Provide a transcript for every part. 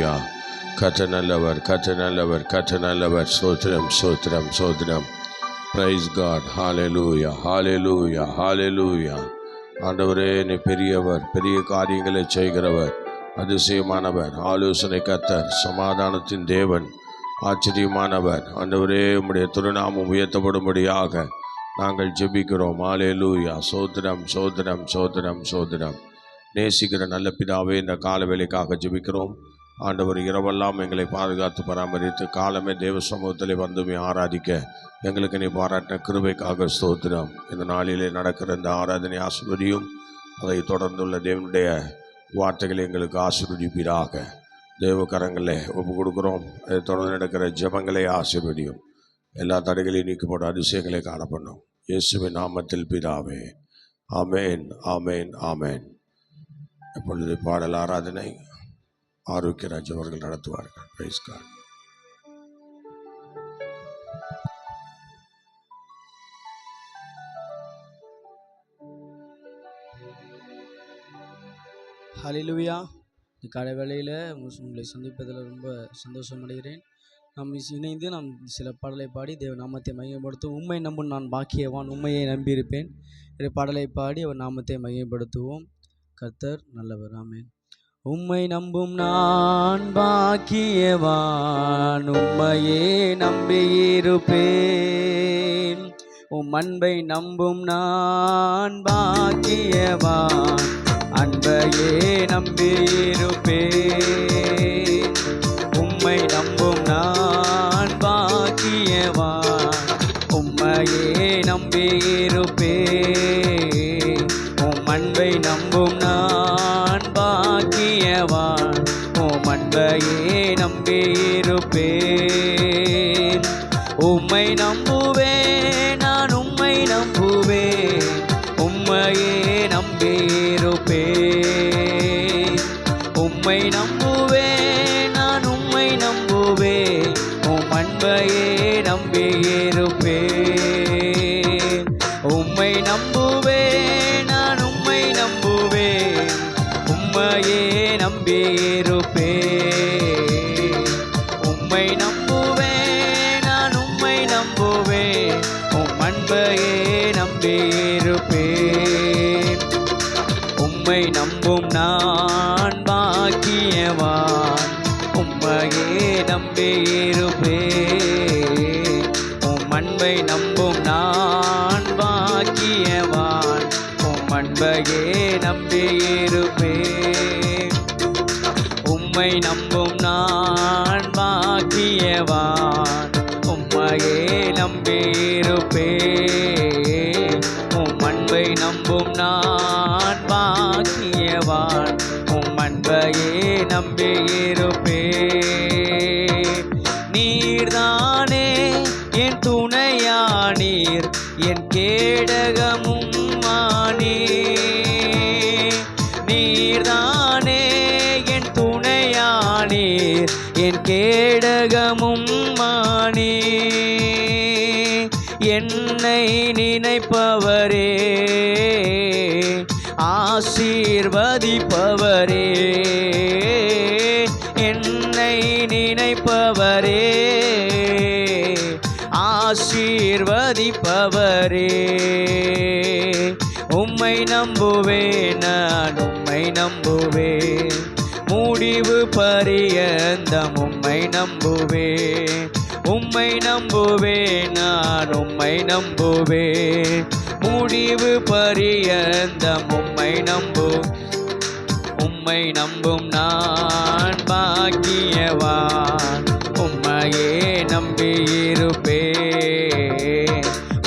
ஹalleluya. கர்த்தர் நல்லவர், கர்த்தர் நல்லவர், கர்த்தர் நல்லவர். ஸ்தோத்திரம், ஸ்தோத்திரம், ஸ்தோத்திரம். Praise God. Hallelujah, hallelujah, hallelujah. ஆண்டவரே, நீ பெரியவர், பெரிய காரியங்களை செய்கிறவர், அதிசயமானவர், ஆலோசனை கர்த்தர், சமாதானத்தின் தேவன், ஆச்சரியமானவர். ஆண்டவரே, உம்முடைய திருநாமம் உயர்த்தப்படும்படியாக நாங்கள் ஜெபிக்கிறோம். ஹல்லேலூயா. சோதரம், சோதரம், சோதரம், சோதரம். நேசிக்கிற நல்ல பிதாவே, இந்த கால வேளைக்காக ஜெபிக்கிறோம். ஆண்டவர், இரவெல்லாம் எங்களை பாதுகாத்து பராமரித்து காலமே தேவ சமூகத்திலே வந்துமே ஆராதிக்க எங்களுக்கு நீ பாராட்டின கிருபைக்காக ஸ்தோத்திரம். இந்த நாளிலே நடக்கிற இந்த ஆராதனை ஆசீர்வதியும். அதை தொடர்ந்துள்ள தேவனுடைய வார்த்தைகளை எங்களுக்கு ஆசீர்வதிப்பீராக. தேவ கரங்களை ஒப்பு கொடுக்குறோம். அதை தொடர்ந்து நடக்கிற ஜெபங்களை ஆசீர்வதியும். எல்லா தடைகளையும் நீக்கப்படும் அதிசயங்களை காணப்படும். இயேசுவின் நாமத்தில் பிதாவே, ஆமேன், ஆமேன், ஆமேன். இப்பொழுது பாடல் ஆராதனை ஆரோக்கியராஜ் அவர்கள் நடத்துவார்கள். Praise God. ஹல்லேலூயா. இந்த காலை வேளையில் உங்களை சந்திப்பதில் ரொம்ப சந்தோஷம் அடைகிறேன். நாம் இணைந்து நாம் சில பாடலை பாடி தேவ நாமத்தை மையப்படுத்தும். உம்மை நம்பும் நான் பாக்கியவான், உண்மையை நம்பியிருப்பேன் என்ற பாடலை பாடி அவர் நாமத்தை மையப்படுத்துவோம். கர்த்தர் நல்லவர். ஆமென். உம்மை நம்பும் நான் பாக்கியவான், உம்மையே நம்பியிருப்பேன். உம் அன்பை நம்பும் நான் பாக்கியவான், அன்பையே நம்பியிருப்பேன். உம்மை நம்பும் நான் பாக்கியவான், உம்மையே நம்பியிருப்பேன். உம் அன்பை நம்பும் நான் பாக்கியவான், உம் அன்பையே நம்பியிருப்பேன். உம்மை நம்புவேன், நான் உம்மை நம்புவேன், உம்மையே நம்பியிருப்பேன். உம்மை நம்புவேன், நான் உம்மை நம்புவேன், உம் அன்பையே நம்பியிருப்பேன். உம்மை நம்புவேன், நான் உம்மை நம்புவேன், உம்மையே நம்பியிருப்பேன். உம்மை நம்புவேன், நான் உம்மை நம்புவேன், உம் அன்பையே நம்பியிருப்பேன். உம்மை நம்பும் நான் பாக்கியவான், உம்மையே நம்பியிருப்பேன். உம் அன்பை நம்பும் நான் பாக்கியவான், உம் அன்பையே நம்பியிருப்பேன். உம்மை நம்பும் நான் பாக்கியவான், உம்மையே நம்பியிருப்பேன். உம் அன்பை நம்பும் நான் பாக்கியவான், உம் அன்பையே நம்பியிருப்பேன். நீர்தானே என் துணையானீர், என் கேடகமும் ஆனீர். நீர்தானே என் துணையானீர், என் கேடகமும் ஆனீர். என்னை நினைப்பவரே, ஆசீர்வதிப்பவரே. என்னை நினைப்பவரே, ஆசீர்வதிப்பவரே. உம்மை நம்புவேன், நான் உம்மை நம்புவேன், முடிவு பரியந்தம் உம்மை நம்புவேன். உம்மை நம்புவேன், நான் உம்மை நம்புவேன், முடிவு பரியந்தம் உம்மை உம்மை நம்பும் நான் பாக்கியவான், உம்மையே நம்பியிருப்பேன்.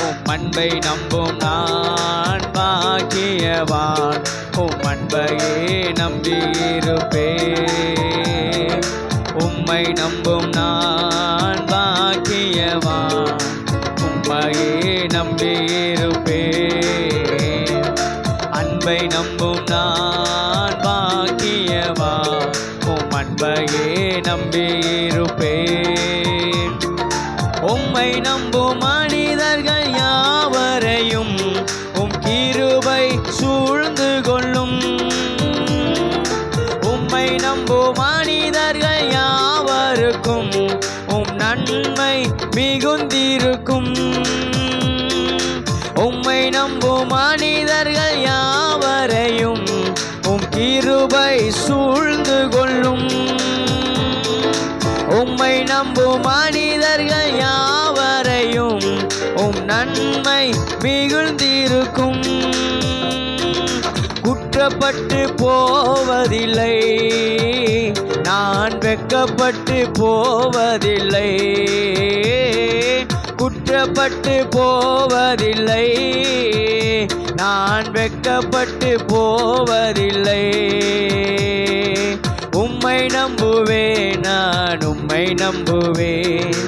உம் அன்பை நம்பும் நான் பாக்கியவான், உம் அன்பையே நம்பியிருப்பேன். உம்மை நம்பும் நான் பாக்கியவான், உம்மையே நம்பியிருப்பேன். அன்பை நம்பும் நான் பாக்கியவான், உம் அன்பையே நம்பியிருப்பேன். உம்மை நம்பும் மனிதர்கள் யாவரையும் உம் கிருபை சூழ்ந்து கொள்ளும். உம்மை நம்பும் மனிதர்கள் நன்மை மிகுந்திருக்கும். உம்மை நம்பும் மனிதர்கள் யாவரையும் உம் கிருபை சூழ்ந்து கொள்ளும். உம்மை நம்பும் மனிதர்கள் யாவரையும் உம் நன்மை மிகுந்திருக்கும். குற்றப்பட்டு போவதில்லை, நான் வெட்கப்பட்டு போவதில்லை. குற்றப்பட்டு போவதில்லை, நான் வெட்கப்பட்டு போவதில்லை. உம்மை நம்புவேன், நான் உம்மை நம்புவேன்.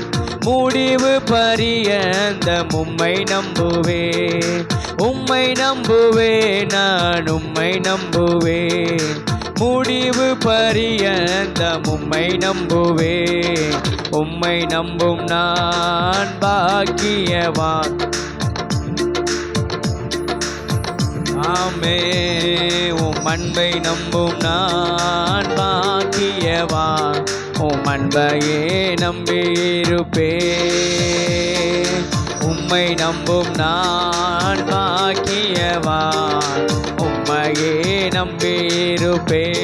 முடிவு பரியந்தம் உம்மை நம்புவேன். உம்மை நம்புவேன், நான் உம்மை நம்புவேன். முடிவு பரியந்தம் உம்மை நம்புவேன். உம்மை நம்பும் நான் பாக்கியவான். ஆமே, உம் அன்பை நம்பும் நான் பாக்கியவான். உம் அன்பையே நம்பியிருப்பேன். உம்மை நம்பும் நான் பாக்கியவான். உம்மையே நம்பியிருப்பேன்.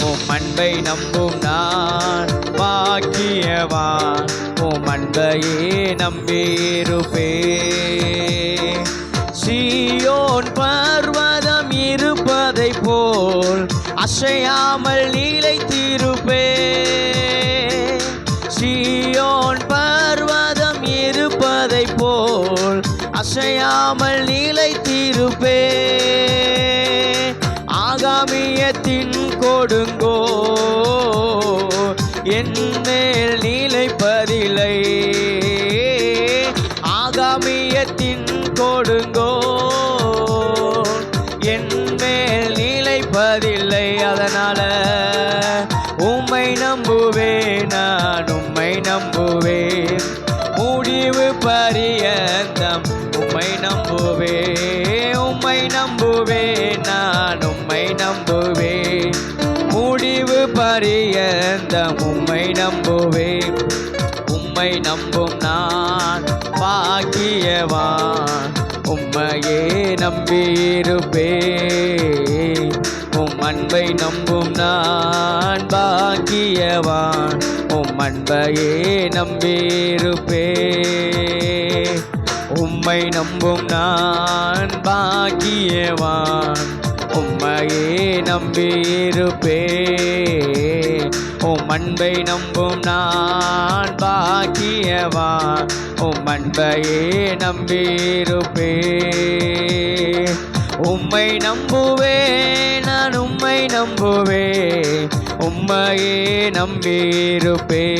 உம் அன்பை நம்பும் நான் பாக்கியவான். உம் அன்பையே நம்பியிருப்பேன். சீயோன் பர்வதம் இருப்பதை போல் அசையாமல் நிலைத்திருப்பேன். சீயோன் பர்வதம் இருப்பதை போல் அசையாமல் நிலைத்திருப்பேன். ஆகாமியத்தின் கொடுங்கோ என் மேல் நிலைப்பதில்லை. ஆகாமியத்தின் கொடுங்கோ என் மேல் நிலைப்பதில்லை. அதனால உம்மை நம்புவேன், நான் உம்மை நம்புவேன். முடிவு பரியந்தம் உம்மை நம்புவேன். உம்மை நம்புவேன், நான் உம்மை நம்புவேன். முடிவு பரியந்தம் உம்மை நம்புவேன். உம்மை நம்பும் நான் பாக்கியவான். உம்மையே நம்பியிருப்பேன். உம் அன்பை நம்பும் நான் பாக்கியவான். உம் அன்பையே நம்பியிருப்பேன். உம்மை நம்பும் நான் பாக்கியவான். உம்மையே நம்பியிருப்பேன். உம் அன்பை நம்பும் நான் பாக்கியவான். உம் அன்பையே நம்பியிருப்பேன். உம்மை நம்புவேன், நான் உம்மை நம்புவேன். உம்மையே நம்பியிருப்பேன்.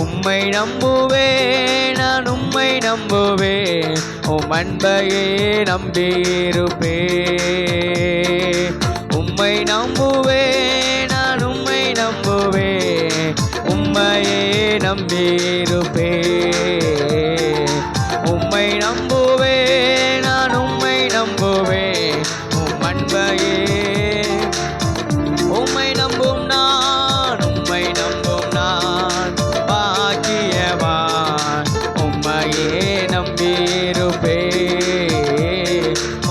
உம்மை நம்புவேன், நான் உம்மை நம்புவேன். உம் அன்பையே நம்பியிருப்பேன். உம்மை நம்புவேன், நான் உம்மை நம்புவேன். உம்மையே நம்பியிருப்பேன். உம்மை நம்புவேன், நான் உம்மை நம்புவேன். உம் அன்பையே உம்மை நம்பும் நான், உம்மை நம்பும் நான் பாக்கியவான். உம்மையே நம்பியிருப்பேன்.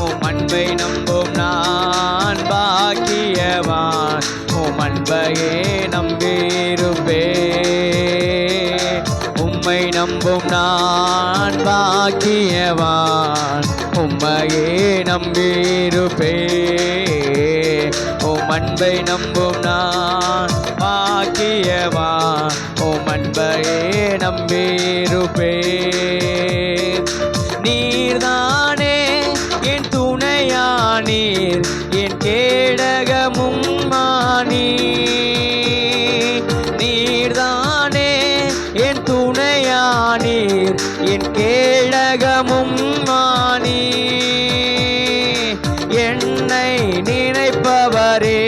உம் அன்பை நம்பும் நான் பாக்கியவான். உம் அன்பையே நம்பியிருப்பேன். உம்மை நம்பும் நான் பாக்கியவான். உம்மையே நம்பியிருப்பேன். உம் அன்பை நம்பும் நான் பாக்கியவான். உம் அன்பையே நம்பியிருப்பேன். நீர்தானே என் துணையானீர், என் கேடகமும் மானீர். நீர்தானே என் துணையானீர், என் கேடகமும் மானீர். என்னை நினைப்பவரே,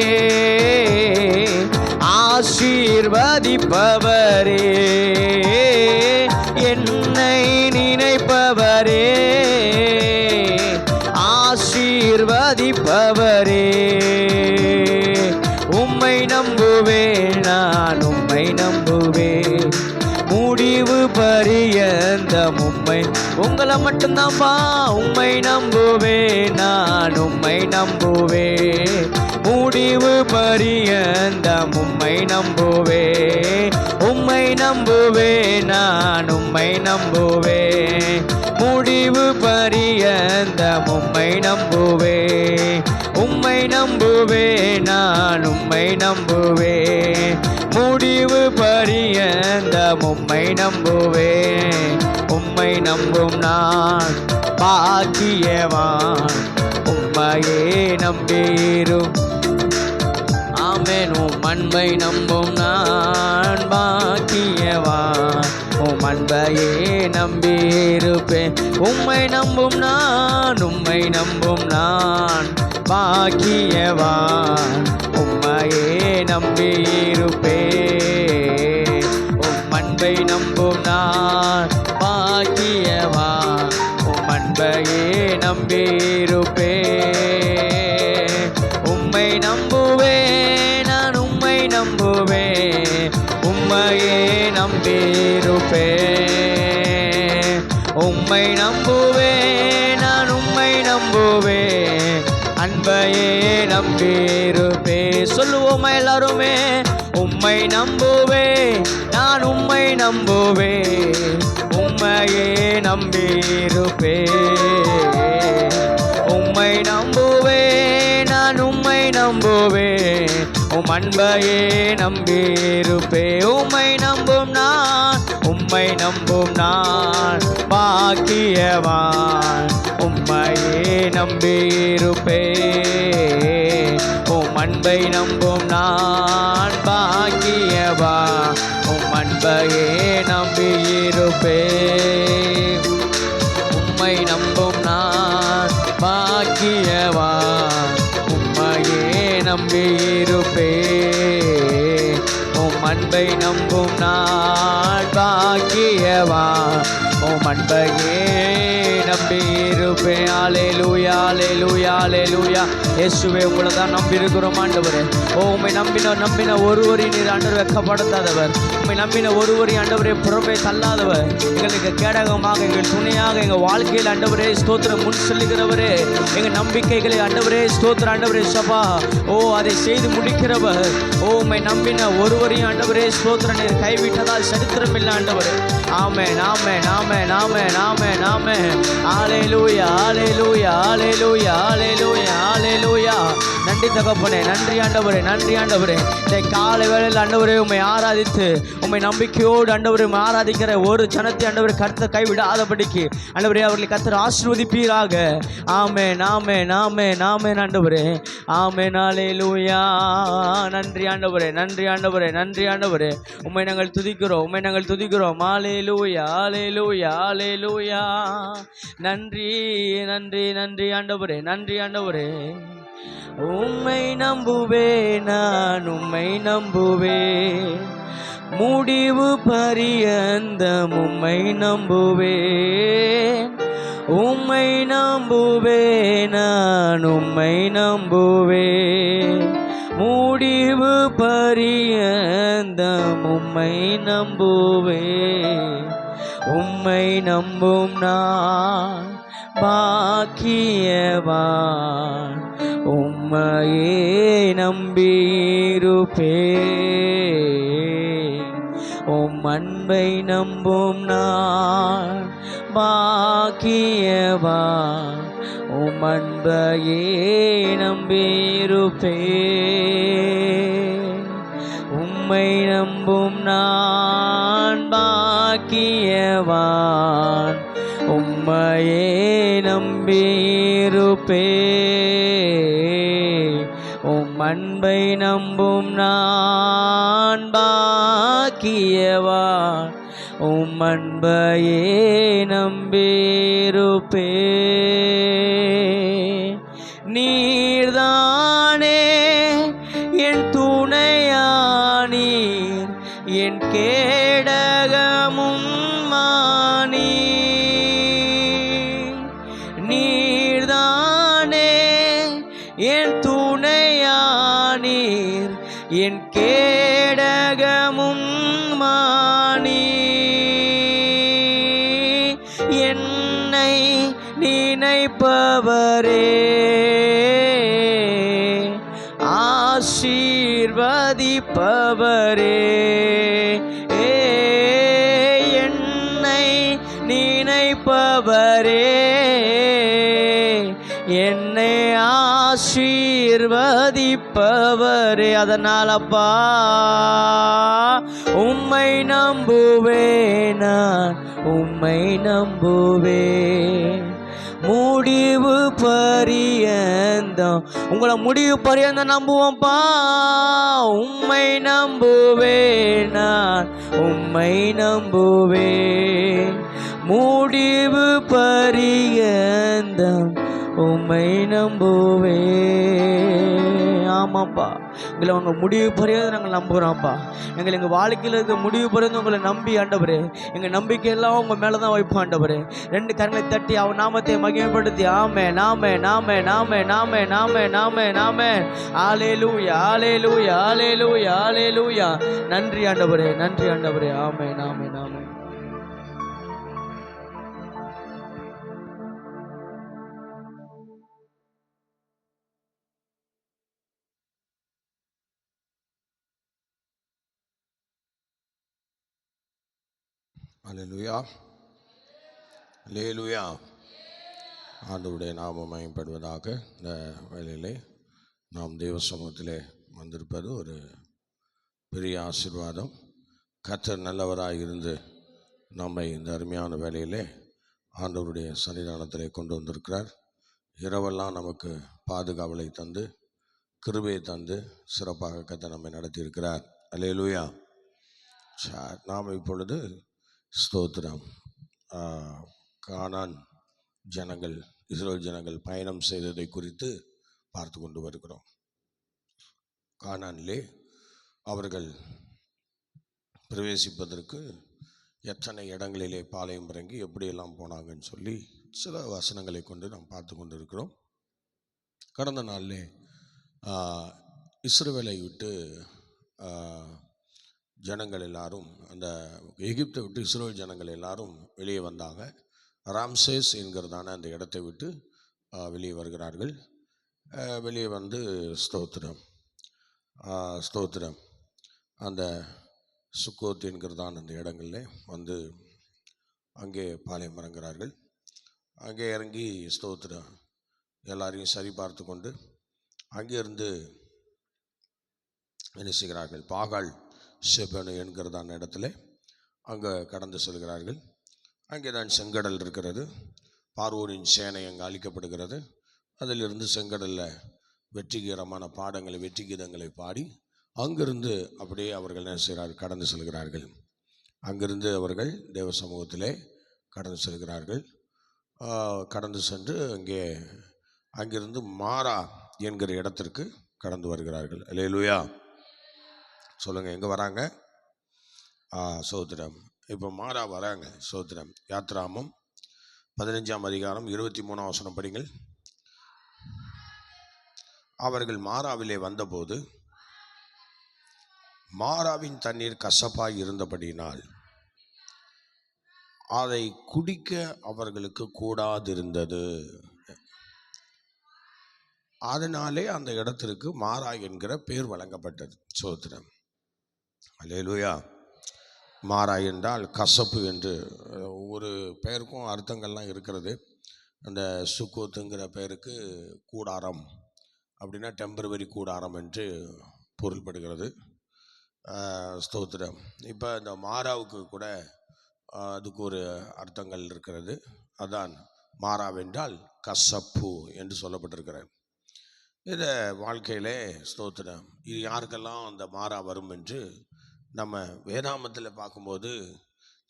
ஆசீர்வதிப்பவரே. என்னை நினைப்பவரே, ஆசீர்வதிப்பவரே. உம்மை உம்மை நம்புவேன், நான் உம்மை நம்புவேன். முடிவு பரியந்தம் உம்மை, உங்களை மட்டும்தான்ப்பா. உம்மை நம்புவேன், நான் உம்மை நம்புவேன். முடிவு பரியந்தம் உம்மை நம்புவேன். உம்மை நம்புவேன், நான் உம்மை நம்புவேன். முடிவு பரியந்தம் உம்மை நம்புவேன். உம்மை நம்புவேன், நான் உம்மை நம்புவேன். முடிவு பரியந்தம் உம்மை நம்புவேன். உம்மை நம்பும் நான் பாக்கியவான், உம்மையே நம்பிரும். ஆமென். உம் அன்பை நம்பும் நான் பாக்கியவான், உம் அன்பையே நம்பியிருப்பேன். உம்மை நம்பும் நான், உம்மை நம்பும் நான் பாக்கியவான், உம்மையே நம்பியிருப்பேன். உம் அன்பை நம்பும் நான் பாக்கியவான், உம் அன்பையே நம்பியிருப்பேன். உம்மை நம்புவேன், நான் உம்மை நம்புவேன். உம்மையே நம்பியிருப்பேன். உம்மை நம்புவேன், நான் உம்மை நம்புவேன். அன்பையே நம்பியிருப்பேன். சொல்லுவோமா எல்லாருமே? உம்மை நம்புவேன், நான் உம்மை நம்புவேன். உம்மையே நம்பியிருப்பேன். உம்மை நம்புவேன், நான் உம்மை நம்புவேன். உம் அன்பையே நம்பியிருப்பேன். உம்மை நம்பும் நான், உம்மை நம்பும் நான் பாக்கியவான், உம்மையே நம்பியிருப்பேன். உம் அன்பை நம்பும் நான் பாக்கியவான், உம் அன்பையே நம்பியிருப்பேன். உம்மை நம்பும் நான் பாக்கியவான், உம்மையே நம்பியிருப்பேன். உம் அன்பை நம்பும் நான் பாக்கியவான், உம் அன்பையே நம்பியிருப்பேன். அல்லேலூயா, அல்லேலூயா, அல்லேலூயா. இயேசுவே, உங்களை தான் நம்பியிருக்கிறோம் ஆண்டவரே. உம்மை நம்பின ஒருவரையும் நீர் ஆண்டவர் வெட்கப்படுத்தாதவர். உம்மை நம்பின ஒருவரையும் ஆண்டவரே புறம்பே தள்ளாதவர். எங்களுக்கு கேடகமாக, எங்கள் துணையாக, எங்கள் வாழ்க்கையில் ஆண்டவரே ஸ்தோத்திரம் முன் செல்லுகிறவரே. எங்கள் நம்பிக்கைகளை ஆண்டவரே ஸ்தோத்திரம் ஆண்டவரே சபா. அதை செய்து முடிக்கிறவர். உம்மை நம்பின ஒருவரையும் ஆண்டவரே ஸ்தோத்திரம் நீர் கைவிட்டதால் சரித்திரம் இல்லை ஆண்டவரே. ஆமென், ஆமென், ஆமென், ஆமென், ஆமென், ஆமென். அல்லேலூயா, அல்லேலூயா, அல்லேலூயா, அல்லேலூயா, அல்லேலூயா. நன்றி தகப்பனே, நன்றி ஆண்டவரே, நன்றி ஆண்டவரே. இந்த காலை வேளையில் ஆண்டவரே உம்மை ஆராதித்து, உம்மை நம்பிக்கையோடு ஆண்டவரே ஆராதிக்கிற ஒரு ஜனத்தை ஆண்டவரே கர்த்தர் கைவிடாதபடிக்கு ஆண்டவரே அவர்களை கர்த்தர் ஆசீர்வதிப்பீராக. ஆமென், ஆமென், ஆமென், ஆமென் ஆண்டவரே. ஆமென், அல்லேலூயா. நன்றி ஆண்டவரே, நன்றி ஆண்டவரே, நன்றி ஆண்டவரே. உம்மை நாங்கள் துதிக்கிறோம், உம்மை நாங்கள் துதிக்கிறோம். அல்லேலூயா, அல்லேலூயா, அல்லேலூயா. நன்றி, நன்றி, நன்றி ஆண்டவரே, நன்றி ஆண்டவரே. உம்மை நம்புவேன், நான் உம்மை நம்புவேன். முடிவு பரியந்தம் உம்மை நம்புவேன். உம்மை நம்புவேன், நான் உம்மை நம்புவேன். முடிவு பரியந்தம் உம்மை நம்புவேன். உம்மை நம்பும் நான் பாக்கியவான், உம்மையே நம்பியிருப்பேன். உம் அன்பை நம்பும் நான் பாக்கியவான், உம் அன்பையே நம்பியிருப்பேன். உம்மை நம்பும் நான் பாக்கியவான், உம்மையே நம்பியிருப்பேன். உம் அன்பை நம்பும் நான் பாக்கியவான், உம் அன்பையே நம்பியிருப்பேன். நீர்தானே என் துணையானீர், என் கேடகமும் மானி. நீர்தானே என் துணையானீர், என் கேடகமும் மானி என்னை நினைப்பவரே ஆசீர்வதிப்பவரே என்னை நினைப்பவரே என்னை ஆசீர்வதிப்பவரே. அதனால் அப்பா உம்மை நம்புவேன், நான் உம்மை நம்புவேன். முடிவு பரியந்தம் உங்களை முடிவு பரியந்தம் நம்புவோம்ப்பா. உம்மை நம்புவேன், நான் உம்மை நம்புவேன். முடிவு பரியந்தம் உம்மை நம்புவேன். ஆமாப்பா, எங்களை உங்கள் முடிவு பரியந்தம் நாங்கள் நம்புகிறோம்ப்பா. எங்கள் வாழ்க்கையில் இருக்க முடிவு பரியந்தம் உங்களை நம்பி ஆண்டவரே, எங்கள் நம்பிக்கையெல்லாம் உங்கள் மேலே தான் வைப்போம் ஆண்டவரே. 2 கரங்களை தட்டி அவர் நாமத்தை மகிமைப்படுத்தி ஆமே நாமே நாமே நாமே நாமே நாமே நாமே நாமே ஹல்லேலூயா ஹல்லேலூயா ஹல்லேலூயா ஹல்லேலூயா. நன்றி ஆண்டவரே, நன்றி ஆண்டவரே. ஆமே நாமே நாமே. அல்லேலூயா அல்லேலூயா. ஆண்டவருடைய நாமம் மகிமைப்படுவதாக. இந்த வேளையிலே நாம் தேவ சமூகத்திலே வந்திருப்பது ஒரு பெரிய ஆசீர்வாதம். கர்த்தர் நல்லவராக இருந்து நம்மை இந்த அருமையான வேளையிலே ஆண்டவருடைய சன்னிதானத்திலே கொண்டு வந்திருக்கிறார். இரவெல்லாம் நமக்கு பாதுகாவலை தந்து கிருபையை தந்து சிறப்பாக கர்த்தர் நம்மை நடத்தியிருக்கிறார். அல்லேலூயா. நாம் இப்பொழுது ஸ்தோத்திரம், கானான் ஜனங்கள், இஸ்ரவேல் ஜனங்கள் பயணம் செய்ததை குறித்து பார்த்து கொண்டு வருகிறோம். கானானிலே அவர்கள் பிரவேசிப்பதற்கு எத்தனை இடங்களிலே பாளையம் இறங்கி எப்படியெல்லாம் போனாங்கன்னு சொல்லி சில வசனங்களை கொண்டு நாம் பார்த்து கொண்டு இருக்கிறோம். கடந்த நாளிலே இஸ்ரவேலை விட்டு ஜனங்கள் எல்லாரும், அந்த எகிப்தை விட்டு இஸ்ரவேல் ஜனங்கள் எல்லாரும் வெளியே வந்தாங்க. ராம்சேஸ் என்கிறதான அந்த இடத்தை விட்டு வெளியே வருகிறார்கள். வெளியே வந்து ஸ்தோத்திரம் ஸ்தோத்திரம் அந்த சுக்கோத் என்கிறதான அந்த இடங்களில் வந்து அங்கே பாளையம் இறங்குகிறார்கள். அங்கே இறங்கி ஸ்தோத்திரம் எல்லாரையும் சரி பார்த்து கொண்டு அங்கேருந்து என்ன செய்கிறார்கள், பாகால் செபனு என்கிறதான இடத்துல அங்கே கடந்து செல்கிறார்கள். அங்கே தான் செங்கடல் இருக்கிறது. பார்வோனின் சேனை அங்கே அழிக்கப்படுகிறது. அதிலிருந்து செங்கடலில் வெற்றிகரமான பாடங்களை, வெற்றி கீதங்களை பாடி அங்கிருந்து அப்படியே அவர்கள் என்ன செய்கிறார்கள், கடந்து செல்கிறார்கள். அங்கிருந்து அவர்கள் தேவ சமூகத்திலே கடந்து செல்கிறார்கள். கடந்து சென்று அங்கிருந்து மாரா என்கிற இடத்திற்கு கடந்து வருகிறார்கள். அல்லேலூயா சொல்லுங்கள், எங்கே வராங்க? சோத்திரம். இப்போ மாறா வராங்க. சோத்திரம். யாத்ராமம் 15ஆம் அதிகாரம் 23ஆம் வசனம் படிங்கள். அவர்கள் மாறாவிலே வந்தபோது மாறாவின் தண்ணீர் கசப்பாய் இருந்தபடியினால் அதை குடிக்க அவர்களுக்கு கூடாதிருந்தது. அதனாலே அந்த இடத்திற்கு மாறா என்கிற பேர் வழங்கப்பட்டது. சோத்திரம். அல்லேலூயா. மாறா என்றால் கசப்பு என்று. ஒவ்வொரு பெயருக்கும் அர்த்தங்கள்லாம் இருக்கிறது. அந்த சுக்கோத்துங்கிற பெயருக்கு கூடாரம் அப்படின்னா டெம்பரவரி கூடாரம் என்று பொருள்படுகிறது. ஸ்தோத்திரம். இப்போ இந்த மாறாவுக்கு கூட அதுக்கு ஒரு அர்த்தங்கள் இருக்கிறது. அதான் மாறாவென்றால் கசப்பு என்று சொல்லப்பட்டிருக்கிறது. இதை வாழ்க்கையிலே ஸ்தோத்திரம் இது யாருக்கெல்லாம் அந்த மாறா வரும் என்று நம்ம வேதாமத்தில் பார்க்கும்போது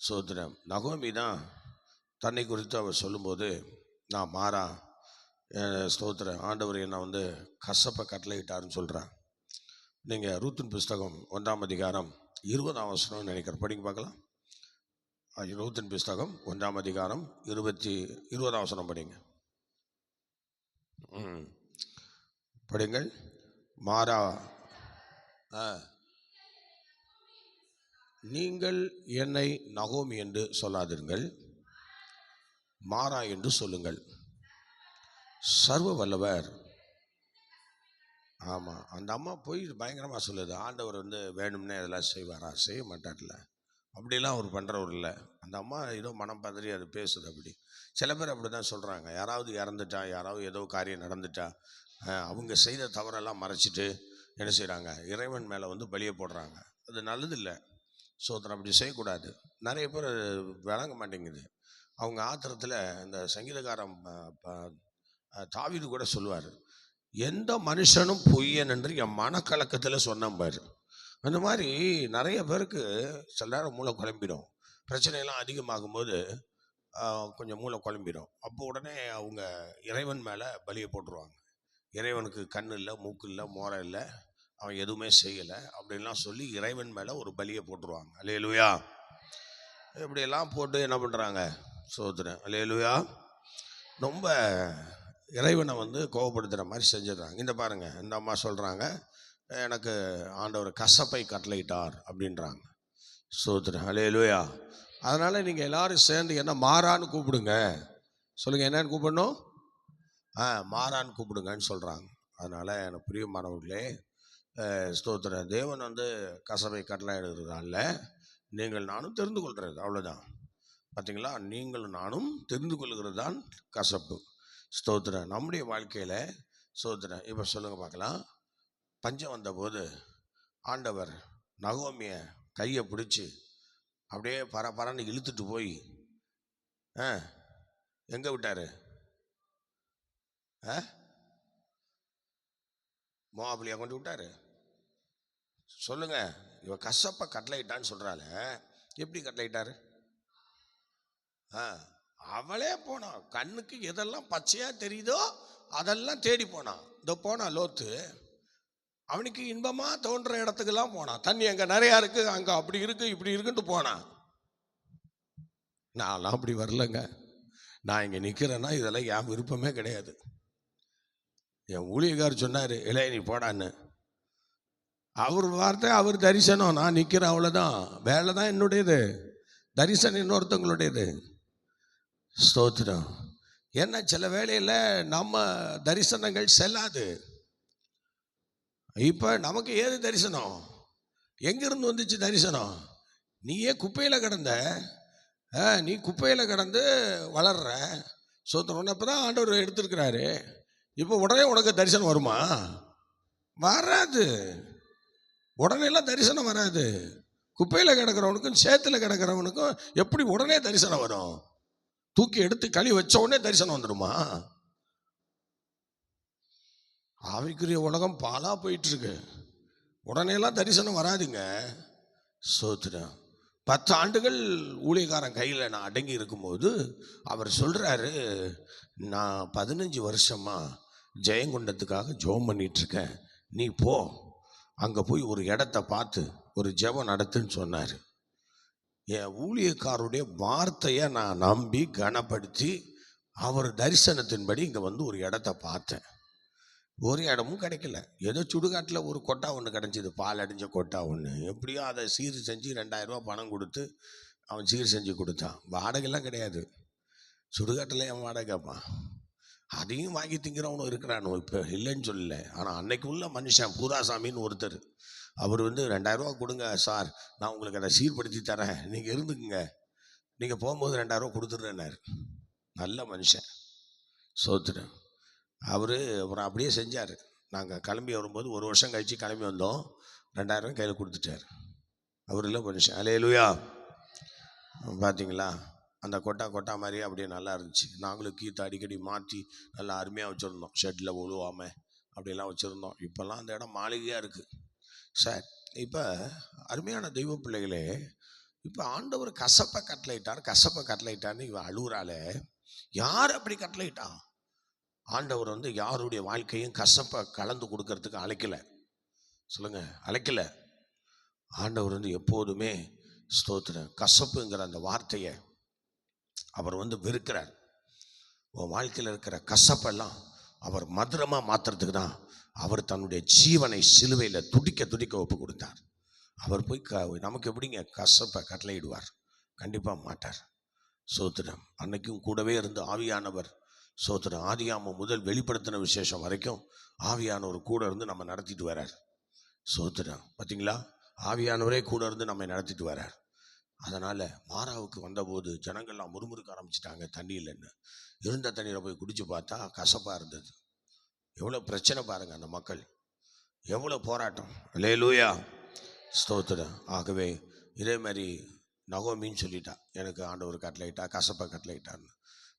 ஸ்தோத்திரம் நகோமி தான் தன்னை குறித்து அவர் சொல்லும்போது, நான் மாறா ஸ்தோத்திரம் ஆண்டவர் என்னை வந்து கசப்பை கட்டளையிட்டாருன்னு சொல்கிறான். நீங்கள் ரூத்தின் புஸ்தகம் 1ஆம் அதிகாரம் 20ஆம் வசனம் நினைக்கிறேன், படிங்க பார்க்கலாம். ரூத்தின் புஸ்தகம் 1ஆம் அதிகாரம் 20ஆம் வசனம் படிங்க. படிங்கள். மாறா நீங்கள் என்னை நகோமி என்று சொல்லாதீர்கள், மாறா என்று சொல்லுங்கள். சர்வ வல்லவர். ஆமாம், அந்த அம்மா போய் பயங்கரமாக சொல்லுது, ஆண்டவர் வந்து வேணும்னே இதெல்லாம் செய்வாரா? செய்ய மாட்டார்ல. அப்படிலாம் அவர் பண்ணுறவர் இல்லை. அந்த அம்மா ஏதோ மனம் பதறி அது பேசுது. அப்படி சில பேர் அப்படி தான் சொல்கிறாங்க. யாராவது இறந்துட்டா, யாராவது ஏதோ காரியம் நடந்துட்டா, அவங்க செய்த தவறெல்லாம் மறைச்சிட்டு என்ன செய்கிறாங்க, இறைவன் மேலே வந்து பலியை போடுறாங்க. அது நல்லதில்லை. சோத்திரம், அப்படி செய்யக்கூடாது. நிறைய பேர் விளங்க மாட்டேங்குது. அவங்க ஆத்திரத்தில் இந்த சங்கீதக்காரன் தாவீது கூட சொல்லுவார், எந்த மனுஷனும் பொய்யன் என்று என் மனக்கலக்கத்தில் சொன்னம்பார். அந்த மாதிரி நிறைய பேருக்கு சில நேரம் மூளை குழம்பிடும். பிரச்சனையெல்லாம் அதிகமாகும்போது கொஞ்சம் மூளை குழம்பிடும். அப்போ உடனே அவங்க இறைவன் மேலே பலியை போட்டுருவாங்க. இறைவனுக்கு கண் இல்லை, மூக்கு இல்லை, மோரை இல்லை, அவன் எதுவுமே செய்யலை அப்படின்லாம் சொல்லி இறைவன் மேலே ஒரு பலியை போட்டுருவாங்க. அல்லேலூயா. இப்படியெல்லாம் போட்டு என்ன பண்ணுறாங்க, சோதரன், அல்லேலூயா, ரொம்ப இறைவனை வந்து கோபப்படுத்துகிற மாதிரி செஞ்சிடறாங்க. இந்த பாருங்கள், இந்த அம்மா சொல்கிறாங்க, எனக்கு ஆண்டவர் கசப்பை கட்டளையிட்டார் அப்படின்றாங்க. சோதரன், அல்லேலூயா. அதனால் நீங்கள் எல்லோரும் சேர்ந்து என்ன மாறான்னு கூப்பிடுங்க. சொல்லுங்கள், என்னன்னு கூப்பிடணும்? மாறான்னு கூப்பிடுங்கன்னு சொல்கிறாங்க. அதனால் எனக்கு பிரியமானவர்களே, ஸ்தோத்திர, தேவன் வந்து கசப்பை கட்டளையிடுறதால நீங்கள் நானும் தெரிந்து கொள்கிறது, அவ்வளோதான். பார்த்தீங்களா, நீங்களும் நானும் தெரிந்து கொள்கிறது தான் கசப்பு. ஸ்தோத்திரம். நம்முடைய வாழ்க்கையில் ஸ்தோத்திரம். இப்போ சொல்லுங்கள் பார்க்கலாம். பஞ்சம் வந்தபோது ஆண்டவர் நகோமியை கையை பிடிச்சி அப்படியே பரன்னு இழுத்துட்டு போய் எங்கே விட்டார்? மோவாபிலியா கொண்டு விட்டார். சொல்லுங்க. இவ கசப்பை கட்டளையிட்டான்னு சொல்கிறாள். எப்படி கட்டளையிட்டாரு? அவளே போனான். கண்ணுக்கு எதெல்லாம் பச்சையாக தெரியுதோ அதெல்லாம் தேடி போனான். இதோ போனான் லோத்து. அவனுக்கு இன்பமாக தோன்ற இடத்துக்கெல்லாம் போனான். தண்ணி அங்கே நிறையா இருக்குது, அங்கே அப்படி இருக்குது, இப்படி இருக்குன்ட்டு போனான். நான்லாம் அப்படி வரலங்க. நான் இங்கே நிற்கிறேன்னா இதெல்லாம் என் விருப்பமே கிடையாது. என் ஊழியக்காரர் சொன்னார், இளைய நீ போடான்னு. அவர் வார்த்தை, அவர் தரிசனம். நான் நிற்கிறேன், அவ்வளோதான். வேலை தான் என்னுடையது, தரிசனம் இன்னொருத்தவங்களுடையது. ஸ்தோத்திரம். ஏன்னா சில வேளையில் நம்ம தரிசனங்கள் செல்லாது. இப்போ நமக்கு ஏது தரிசனம்? எங்கிருந்து வந்துச்சு தரிசனம்? நீயே குப்பையில் கிடந்த, நீ குப்பையில் கிடந்து வளர்ற. ஸ்தோத்திரம். இப்போ தான் ஆண்டவர் எடுத்துருக்கிறாரு. இப்போ உடனே உனக்கு தரிசனம் வருமா? வராது. உடனேலாம் தரிசனம் வராது. குப்பையில் கிடக்கிறவனுக்கும் சேத்துல கிடக்கிறவனுக்கும் எப்படி உடனே தரிசனம் வரும்? தூக்கி எடுத்து களி வச்ச உடனே தரிசனம் வந்துடுமா? ஆவிக்குரிய உலகம் பாலா போயிட்டு இருக்கு. உடனேலாம் தரிசனம் வராதுங்க. சோத்திரம். 10 ஆண்டுகள் ஊழியக்காரன் கையில் நான் அடங்கி இருக்கும்போது அவர் சொல்கிறாரு, நான் 15 வருஷமா ஜெயங்கொண்டத்துக்காக ஜெபம் பண்ணிட்டு இருக்கேன். நீ போ, அங்கே போய் ஒரு இடத்த பார்த்து ஒரு ஜெபம் நடத்துன்னு சொன்னார். என் ஊழியக்காரருடைய வார்த்தையை நான் நம்பி கனப்படுத்தி அவர் தரிசனத்தின்படி இங்கே வந்து ஒரு இடத்த பார்த்தேன். ஒரு இடமும் கிடைக்கல. ஏதோ சுடுகாட்டில் ஒரு கொட்டா ஒன்று கிடச்சிது, பால் அடிஞ்ச கொட்டா ஒன்று. எப்படியோ அதை சீர் செஞ்சு 2000 ரூபா பணம் கொடுத்து அவன் சீர் செஞ்சு கொடுத்தான். வாடகைலாம் கிடையாது. சுடுகாட்டில் என் வாடகை கேட்பான். அதையும் வாங்கி திங்கிறவனும் இருக்கிறானு, இப்போ இல்லைன்னு சொல்லலை. ஆனால் அன்னைக்கு உள்ள மனுஷன் பூதாசாமின்னு ஒருத்தர், அவர் வந்து 2000 ரூபா கொடுங்க சார், நான் உங்களுக்கு அதை சீர்படுத்தி தரேன், நீங்கள் இருந்துக்குங்க, நீங்கள் போகும்போது 2000 ரூபா கொடுத்துட்றேன்னாரு. நல்ல மனுஷன். சோத்துறேன். அவர் அப்புறம் அப்படியே செஞ்சார். நாங்கள் கிளம்பி வரும்போது 1 வருஷம் கழித்து கிளம்பி வந்தோம். 2000 ரூபாய் கையில் கொடுத்துட்டார். அவர் இல்லை மனுஷன். அல்லேலூயா. பார்த்தீங்களா, அந்த கொட்டா மாதிரியே அப்படியே நல்லா இருந்துச்சு. நாங்களும் கீத்தை அடிக்கடி மாற்றி நல்லா அருமையாக வச்சுருந்தோம். ஷெட்டில் உழுவாமல் அப்படியெல்லாம் வச்சுருந்தோம். இப்போல்லாம் அந்த இடம் மாளிகையாக இருக்குது சார். இப்போ அருமையான தெய்வ பிள்ளைகளே, இப்போ ஆண்டவர் கசப்பை கட்டளையிட்டார்னு இவன் அழுகுறாளே. யார் அப்படி கட்டளையிட்டா? ஆண்டவர் வந்து யாருடைய வாழ்க்கையும் கசப்பை கலந்து கொடுக்கறதுக்கு அழைக்கலை. சொல்லுங்க, அழைக்கல. ஆண்டவர் வந்து எப்போதுமே ஸ்தோத்திரம், கசப்புங்கிற அந்த வார்த்தையை அவர் வந்து வெறுக்கிறார். உன் வாழ்க்கையில் இருக்கிற கசப்பெல்லாம் அவர் மதுரமாக மாற்றுறதுக்கு தான் அவர் தன்னுடைய ஜீவனை சிலுவையில் துடிக்க துடிக்க ஒப்பு கொடுத்தார். அவர் போய் நமக்கு எப்படிங்க கசப்பை கட்டளையிடுவார்? கண்டிப்பாக மாட்டார். சோத்திரம். அன்னைக்கும் கூடவே இருந்து ஆவியானவர், சோத்திரம், ஆதியாமம் முதல் வெளிப்படுத்தின விசேஷம் வரைக்கும் ஆவியானவர் கூட இருந்து நம்ம நடத்திட்டு வரார். சோத்திரம். பார்த்தீங்களா, ஆவியானவரே கூட இருந்து நம்ம நடத்திட்டு வரார். அதனால் மாறாவுக்கு வந்தபோது ஜனங்கள்லாம் முறுமுறுக்க ஆரம்பிச்சிட்டாங்க. தண்ணி இல்லைன்னு. இருந்த தண்ணீரை போய் குடிச்சு பார்த்தா கசப்பாக இருந்தது. எவ்வளோ பிரச்சனை பாருங்கள், அந்த மக்கள் எவ்வளோ போராட்டம். அல்லேலூயா, ஸ்தோத்திரம். ஆகவே இதே மாதிரி நகோமின்னு சொல்லிட்டா, எனக்கு ஆண்டவர் கட்டளையிட்டா, கசப்பை கட்டளையிட்டான்னு.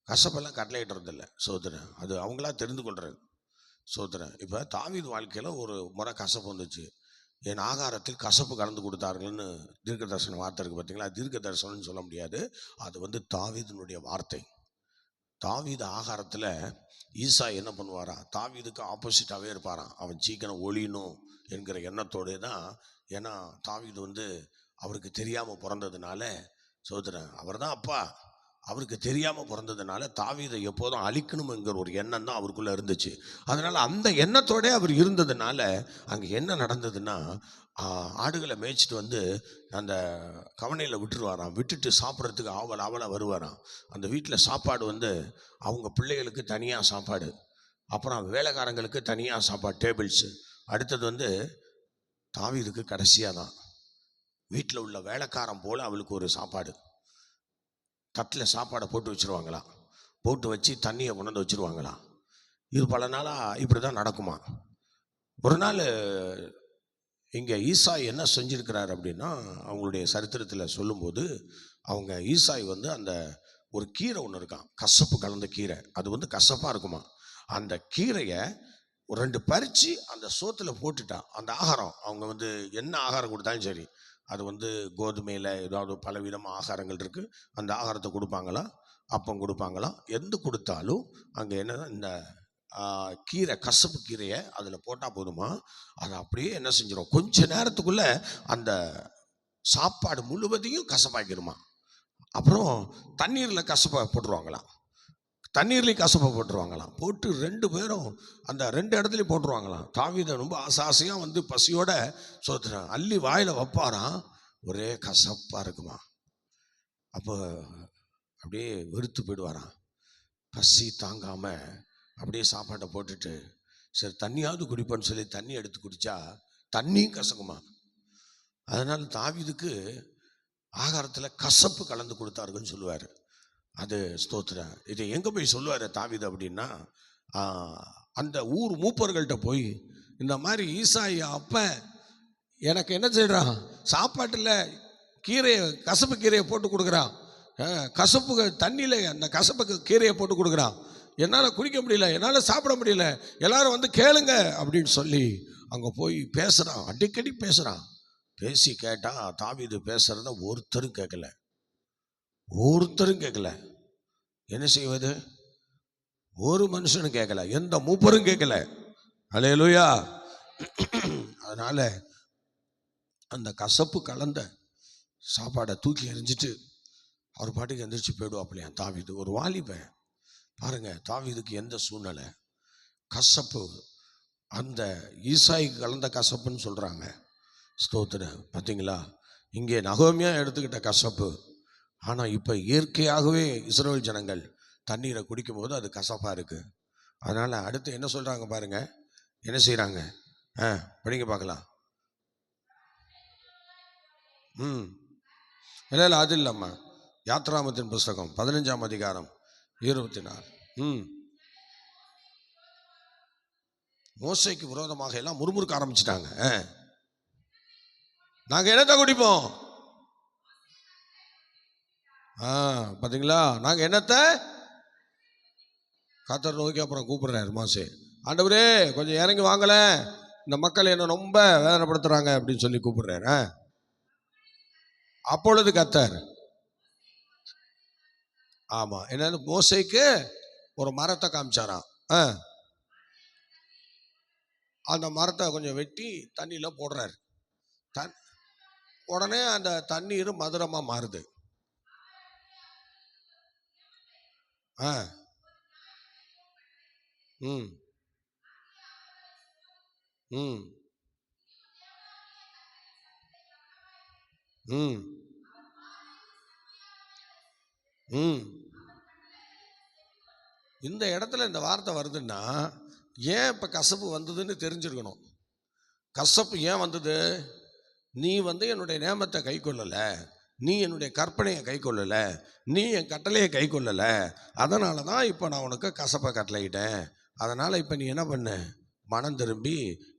கசப்பெல்லாம் கட்டளையிடுறதில்ல. சோத்திரம். அது அவங்களா தெரிந்து கொள்றது. சோத்திரம். இப்போ தாவீது வாழ்க்கையில் ஒரு முறை கசப்பு வந்துச்சு. என் ஆகாரத்தில் கசப்பு கலந்து கொடுத்தார்கள்னு தீர்க்க தரிசன வார்த்தை இருக்குது. பார்த்தீங்களா, தீர்க்க தரிசனம்னு சொல்ல முடியாது, அது தாவீதினுடைய வார்த்தை. தாவீது ஆகாரத்தில் ஈசா என்ன பண்ணுவாராம், தாவீதுக்கு ஆப்போசிட்டாகவே இருப்பாராம். அவன் சீக்கிரம் ஒளியணும் என்கிற எண்ணத்தோடு தான். ஏன்னா தாவீது அவருக்கு தெரியாமல் பிறந்ததுனால, சோதரன், அவர் தான் அப்பா, அவருக்கு தெரியாமல் பிறந்ததுனால தாவீதை எப்போதும் அழிக்கணும் என்கிற ஒரு எண்ணம் தான் அவருக்குள்ளே இருந்துச்சு. அதனால் அந்த எண்ணத்தோடே அவர் இருந்ததுனால அங்கே என்ன நடந்ததுன்னா, ஆடுகளை மேய்ச்சிட்டு அந்த கவனையில் விட்டுருவாராம். விட்டுட்டு சாப்பிட்றதுக்கு ஆவலாக வருவாராம். அந்த வீட்டில் சாப்பாடு அவங்க பிள்ளைகளுக்கு தனியாக சாப்பாடு, அப்புறம் வேலைக்காரங்களுக்கு தனியாக சாப்பாடு, டேபிள்ஸு. அடுத்தது தாவீதுக்கு கடைசியாக தான். வீட்டில் உள்ள வேலைக்காரன் போல் அவளுக்கு ஒரு சாப்பாடு, தட்டில் சாப்பாடை போட்டு வச்சுருவாங்களாம். போட்டு வச்சு தண்ணியை கொண்டு வச்சுருவாங்களாம். இது பல நாளாக இப்படி தான் நடக்குமா. ஒரு நாள் இங்கே ஈசாய் என்ன செஞ்சுருக்கிறார் அப்படின்னா, அவங்களுடைய சரித்திரத்தில் சொல்லும்போது, அவங்க ஈசாய் அந்த ஒரு கீரை ஒன்று இருக்கான், கசப்பு கலந்த கீரை. அது கசப்பாக இருக்குமா. அந்த கீரையை ஒரு 2 பறித்து அந்த சோத்தில் போட்டுட்டான். அந்த ஆகாரம் அவங்க என்ன ஆகாரம் கொடுத்தாலும் சரி, அது கோதுமையில் ஏதாவது பலவிதமாக ஆகாரங்கள் இருக்குது. அந்த ஆகாரத்தை கொடுப்பாங்களாம், அப்பம் கொடுப்பாங்களாம். எந்த கொடுத்தாலும் அங்கே என்னதான் இந்த கீரை, கசப்பு கீரையை அதில் போட்டால் போதுமா, அதை அப்படியே என்ன செஞ்சிடும், கொஞ்ச நேரத்துக்குள்ளே அந்த சாப்பாடு முழுவதையும் கசப்பாக்கிடுமா. அப்புறம் தண்ணீரில் கசப்பை போட்டுருவாங்களாம், தண்ணீர்லேயும் கசப்பை போட்டுருவாங்களாம். போட்டு 2 பேரும் அந்த 2 இடத்துலையும் போட்டுருவாங்களாம். தாவீதை ரொம்ப ஆசையாக பசியோட சோத்துறான் அள்ளி வாயில் வைப்பாராம். ஒரே கசப்பாக இருக்குமா. அப்போ அப்படியே வெறுத்து போயிடுவாராம். பசி தாங்காமல் அப்படியே சாப்பாட்டை போட்டுட்டு, சரி தண்ணியாவது குடிப்பேன்னு சொல்லி தண்ணி எடுத்து குடித்தா தண்ணியும் கசக்குமா. அதனால் தாவீதுக்கு ஆகாரத்தில் கசப்பு கலந்து கொடுத்தாருன்னு சொல்லுவார். அது ஸ்தோத்திரம். இதை எங்கே போய் சொல்லுவார் தாவீது அப்படின்னா, அந்த ஊர் மூப்பர்கள்ட்ட போய், இந்த மாதிரி ஈசாய் அப்போ எனக்கு என்ன செய்கிறான், சாப்பாட்டில் கீரையை, கசப்பு கீரையை போட்டு கொடுக்குறான், கசப்பு தண்ணியில் அந்த கசப்புக்கு கீரையை போட்டு கொடுக்குறான், என்னால் குடிக்க முடியல, என்னால் சாப்பிட முடியல, எல்லாரும் கேளுங்க அப்படின்னு சொல்லி அங்கே போய் பேசுகிறான். அடிக்கடி பேசுகிறான். பேசி கேட்டால் தாவீது பேசுகிறத ஒருத்தரும் கேட்கல. என்ன செய்வது, ஒரு மனுஷனும் கேட்கல, எந்த மூப்பரும் கேட்கல. அல்லேலூயா. அதனால அந்த கசப்பு கலந்த சாப்பாடை தூக்கி எறிஞ்சிட்டு அவர் பாட்டுக்கு எந்திரிச்சு போயிடுவாப்பில்லையா தாவீது. ஒரு வாலிபன் பாருங்க, தாவீதுக்கு எந்த சூழ்நிலை, கசப்பு, அந்த ஈசாய்க்கு கலந்த கசப்புன்னு சொல்றாங்க. ஸ்தோத்திரம். பார்த்தீங்களா, இங்கே நகோமியா எடுத்துக்கிட்ட கசப்பு. ஆனால் இப்போ இயற்கையாகவே இஸ்ரவேல் ஜனங்கள் தண்ணீரை குடிக்கும்போது அது கசப்பாக இருக்குது. அதனால் அடுத்து என்ன சொல்கிறாங்க பாருங்க, என்ன செய்கிறாங்க, படிங்க பார்க்கலாம். இல்லை அது இல்லைம்மா, யாத்ராமத்தின் புஸ்தகம் 15ஆம் அதிகாரம் 24. மோசேக்கு விரோதமாக எல்லாம் முறுமுறுக்க ஆரம்பிச்சிட்டாங்க. நாங்கள் என்னத்தை குடிப்போம், பார்த்தீங்களா, நாங்கள் என்னத்தை, கர்த்தர் நோக்கி அப்புறம் கூப்பிடுறாரு மோசே, ஆண்டவரே கொஞ்சம் இறங்கி வாங்கல, இந்த மக்கள் என்ன ரொம்ப வேதனைப்படுத்துறாங்க அப்படின்னு சொல்லி கூப்பிடுறாரு. அப்பொழுது கர்த்தர், ஆமா, என்னன்னு மோசேக்கு ஒரு மரத்தை காமிச்சாராம். அந்த மரத்தை கொஞ்சம் வெட்டி தண்ணியில போடுறாரு. உடனே அந்த தண்ணீர் மதுரமா மாறுது. ம் ம் ம் இந்த இடத்துல இந்த வார்த்தை வருதுன்னா ஏன் இப்போ கசப்பு வந்ததுன்னு தெரிஞ்சிருக்கணும். கசப்பு ஏன் வந்தது? நீ என்னுடைய நேமத்தை கை கொள்ளலை, நீ என்னுடைய கற்பனையை கை கொள்ளலை, நீ என் கட்டளையை கை கொள்ளலை, அதனால தான் இப்போ நான் உனக்கு கசப்பை கட்டளையிட்டேன். அதனால் இப்போ நீ என்ன பண்ண, மனம் திரும்பி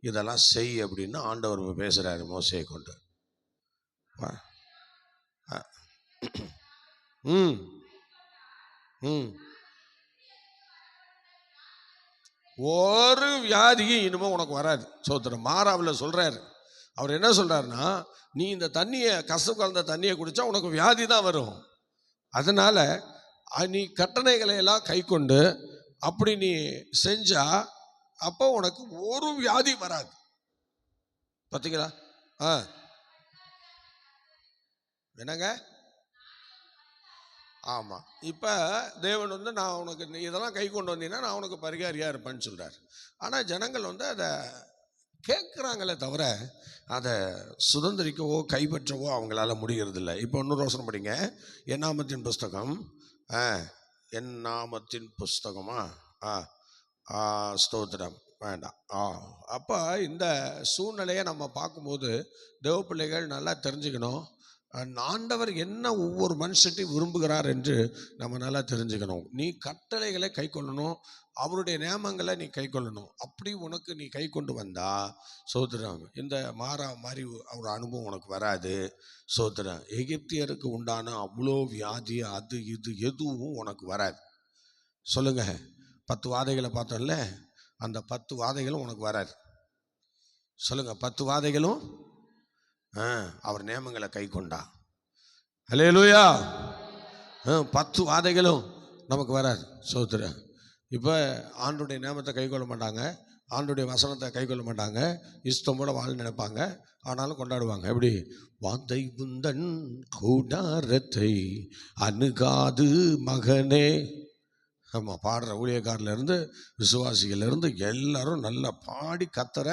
இதெல்லாம் செய் அப்படின்னு ஆண்டவர் பேசுகிறாரு மோசையை கொண்டு. ம் ம் ஒரு வியாதியும் இனிமே உனக்கு வராது. சோத்திரம். மாறாவில் சொல்கிறாரு. அவர் என்ன சொல்கிறாருன்னா, நீ இந்த தண்ணியை, கசப்பு கலந்த தண்ணியை குடித்தா உனக்கு வியாதி தான் வரும். அதனால் நீ கட்டளைகளை எல்லாம் கை கொண்டு அப்படி நீ செஞ்சா அப்போ உனக்கு ஒரு வியாதி வராது. பார்த்தீங்களா? என்னங்க? ஆமாம். இப்போ தேவன் நான் உனக்கு இதெல்லாம் கை கொண்டு வந்தீங்கன்னா நான் உனக்கு பரிகாரியாக இருப்பேன்னு சொல்கிறார். ஆனால் ஜனங்கள் அதை கேட்குறாங்களே தவிர அதை சுதந்திரிக்கவோ கைப்பற்றவோ அவங்களால முடிகிறதில்ல. இப்போ இன்னொரு யோசனை படிங்க. என்னாமத்தின் புஸ்தகம், என்னாமத்தின் புஸ்தகமா? ஸ்தோத்திரம். வேண்டாம். அப்போ இந்த சூழ்நிலையை நம்ம பார்க்கும்போது தேவ பிள்ளைகள் நல்லா தெரிஞ்சுக்கணும். ஆண்டவர் என்ன ஒவ்வொரு மனுஷத்தையும் விரும்புகிறார் என்று நம்ம நல்லா தெரிஞ்சுக்கணும். நீ கட்டளைகளை கை கொள்ளணும், அவருடைய நியமங்களை நீ கை கொள்ளணும். அப்படி உனக்கு நீ கை கொண்டு வந்தா சோதரம், இந்த மாறா மாதிரி ஒரு அனுபவம் உனக்கு வராது. சோதரம். எகிப்தியருக்கு உண்டான அவ்வளோ வியாதி அது இது எதுவும் உனக்கு வராது. சொல்லுங்க. 10 வாதைகளை பார்த்தோம்ல, அந்த 10 வாதைகளும் உனக்கு வராது. சொல்லுங்க. 10 வாதைகளும் அவர் நியமங்களை கை கொண்டா. அல்லேலூயா. 10 வாதைகளும் நமக்கு வராது. சோத்திர. இப்போ ஆண்டுடைய நியமத்தை கை கொள்ள மாட்டாங்க, ஆண்டுடைய வசனத்தை கை கொள்ள மாட்டாங்க, இஷ்டம் போல வாழ நினைப்பாங்க. ஆனாலும் கொண்டாடுவாங்க. எப்படி? வாந்தை புந்தன் கூடாரத்தை அணுகாது மகனே. ஆமாம். பாடுற ஊழியக்காரிலேருந்து விசுவாசிகளிலேருந்து எல்லாரும் நல்லா பாடி கத்தர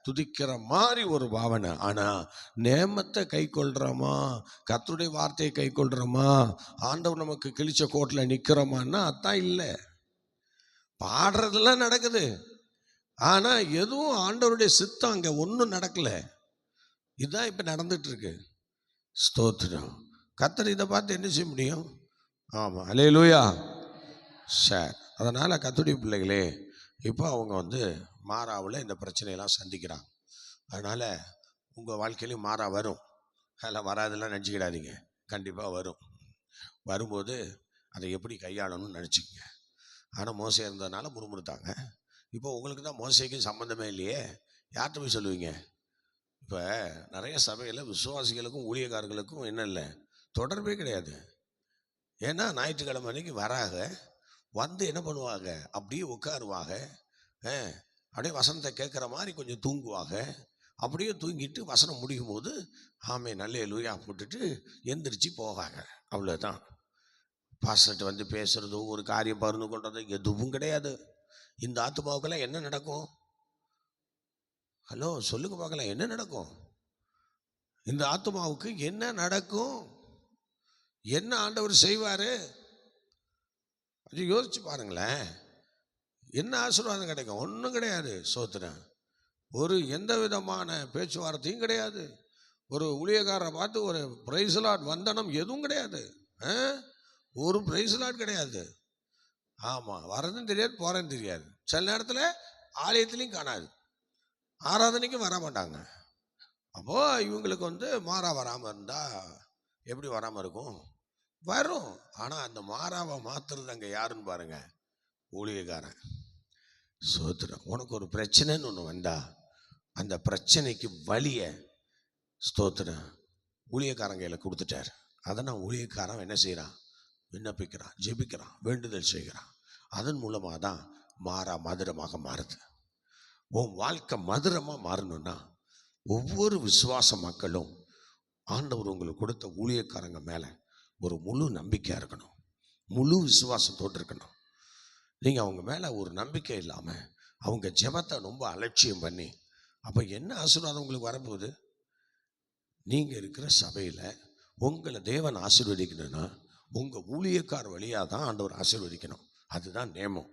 துதிக்கிற மாதிரி ஒரு பாவனை. ஆனால் நேமத்தை கை கொள்கிறோமா, கர்த்தருடைய வார்த்தையை கை கொள்கிறோமா, ஆண்டவர் நமக்கு கிழிச்ச கோட்டில் நிற்கிறோமான்னா அதான் இல்லை. பாடுறதெல்லாம் நடக்குது, ஆனால் எதுவும் ஆண்டவருடைய சித்தம் அங்கே ஒன்றும் நடக்கலை. இதுதான் இப்போ நடந்துட்டு இருக்கு. ஸ்தோத்திரம். கர்த்தர் இதை பார்த்து என்ன செய்ய முடியும்? ஆமாம். அல்லேலூயா. சார். அதனால் கர்த்தருடைய பிள்ளைகளே, இப்போ அவங்க மாறாவில் இந்த பிரச்சனையெல்லாம் சந்திக்கிறாங்க. அதனால் உங்கள் வாழ்க்கையிலையும் மாறா வரும். அதெல்லாம் வராதெல்லாம் நினச்சிக்கிடாதீங்க, கண்டிப்பாக வரும். வரும்போது அதை எப்படி கையாளணும்னு நினச்சிக்கங்க. ஆனால் மோசை இருந்ததுனால முறுமுறுத்தாங்க. இப்போ உங்களுக்கு தான் மோசைக்கும் சம்மந்தமே இல்லையே, யார்கிட்ட போய் சொல்லுவீங்க? இப்போ நிறைய சபையில் விசுவாசிகளுக்கும் ஊழியக்காரர்களுக்கும் என்ன இல்லை, தொடர்பே கிடையாது. ஏன்னா ஞாயிற்றுக்கிழமை அன்னைக்கு வராங்க, என்ன பண்ணுவாங்க, அப்படியே உட்காருவாங்க, அப்படியே வசனத்தை கேட்குற மாதிரி கொஞ்சம் தூங்குவாங்க. அப்படியே தூங்கிட்டு வசனம் முடியும் போது ஆமே நல்லேலூயா போட்டுட்டு எந்திரிச்சு போவாங்க. அவ்வளோதான். பாஸ்டர்கிட்ட பேசுகிறதோ ஒரு காரியம் பகிர்ந்து கொள்றதோ எதுவும் கிடையாது. இந்த ஆத்துமாவுக்கெல்லாம் என்ன நடக்கும்? ஹலோ சொல்லுங்க பார்க்கலாம், என்ன நடக்கும்? இந்த ஆத்துமாவுக்கு என்ன நடக்கும்? என்ன ஆண்டவர் செய்வார்? அது யோசிச்சு பாருங்களேன். என்ன ஆசீர்வாதம் கிடைக்கும்? ஒன்றும் கிடையாது. சோத்திரம். ஒரு எந்த விதமான பேச்சுவார்த்தையும் கிடையாது. ஒரு ஊழியக்காரரை பார்த்து ஒரு பிரைஸ் லார்ட் வந்தனம் எதுவும் கிடையாது. ஒரு பிரைஸ் லார்ட் கிடையாது. ஆமாம். வரதுன்னு தெரியாது, போகிறேன்னு தெரியாது. சில நேரத்தில் ஆலயத்துலேயும் காணாது, ஆராதனைக்கும் வர மாட்டாங்க. அப்போது இவங்களுக்கு மாறா வராமல் இருந்தால் எப்படி வராமல் இருக்கும்? வரும். ஆனால் அந்த மாறாவை மாற்றுறது அங்கே யாருன்னு பாருங்க, ஊழியக்காரன். சோத்திரம். உனக்கு ஒரு பிரச்சனைன்னு ஒன்று வந்தா அந்த பிரச்சனைக்கு வலிய ஸ்தோத்திரம் ஊழியக்காரன் கையில் கொடுத்துட்டார். அதை நான் ஊழியக்காரன் என்ன செய்கிறான்? விண்ணப்பிக்கிறான், ஜெபிக்கிறான், வேண்டுதல் செய்கிறான். அதன் மூலமாக தான் மாறா மதுரமாக மாறுது. உன் வாழ்க்கை மதுரமாக மாறணும்னா ஒவ்வொரு விசுவாச மக்களும் ஆண்டவர் உங்களுக்கு கொடுத்த ஊழியக்காரங்க மேலே ஒரு முழு நம்பிக்கையாக இருக்கணும், முழு விசுவாசத்தோடு இருக்கணும். நீங்கள் அவங்க மேலே ஒரு நம்பிக்கை இல்லாமல் அவங்க ஜெபத்தை ரொம்ப அலட்சியம் பண்ணி அப்போ என்ன ஆசீர்வாதம் உங்களுக்கு வரப்போகுது? நீங்கள் இருக்கிற சபையில் உங்களை தேவன் ஆசீர்வதிக்கணும்னா உங்கள் ஊழியக்கார் வழியாக தான் ஆண்டவர் ஆசீர்வதிக்கணும். அதுதான் நேமம்.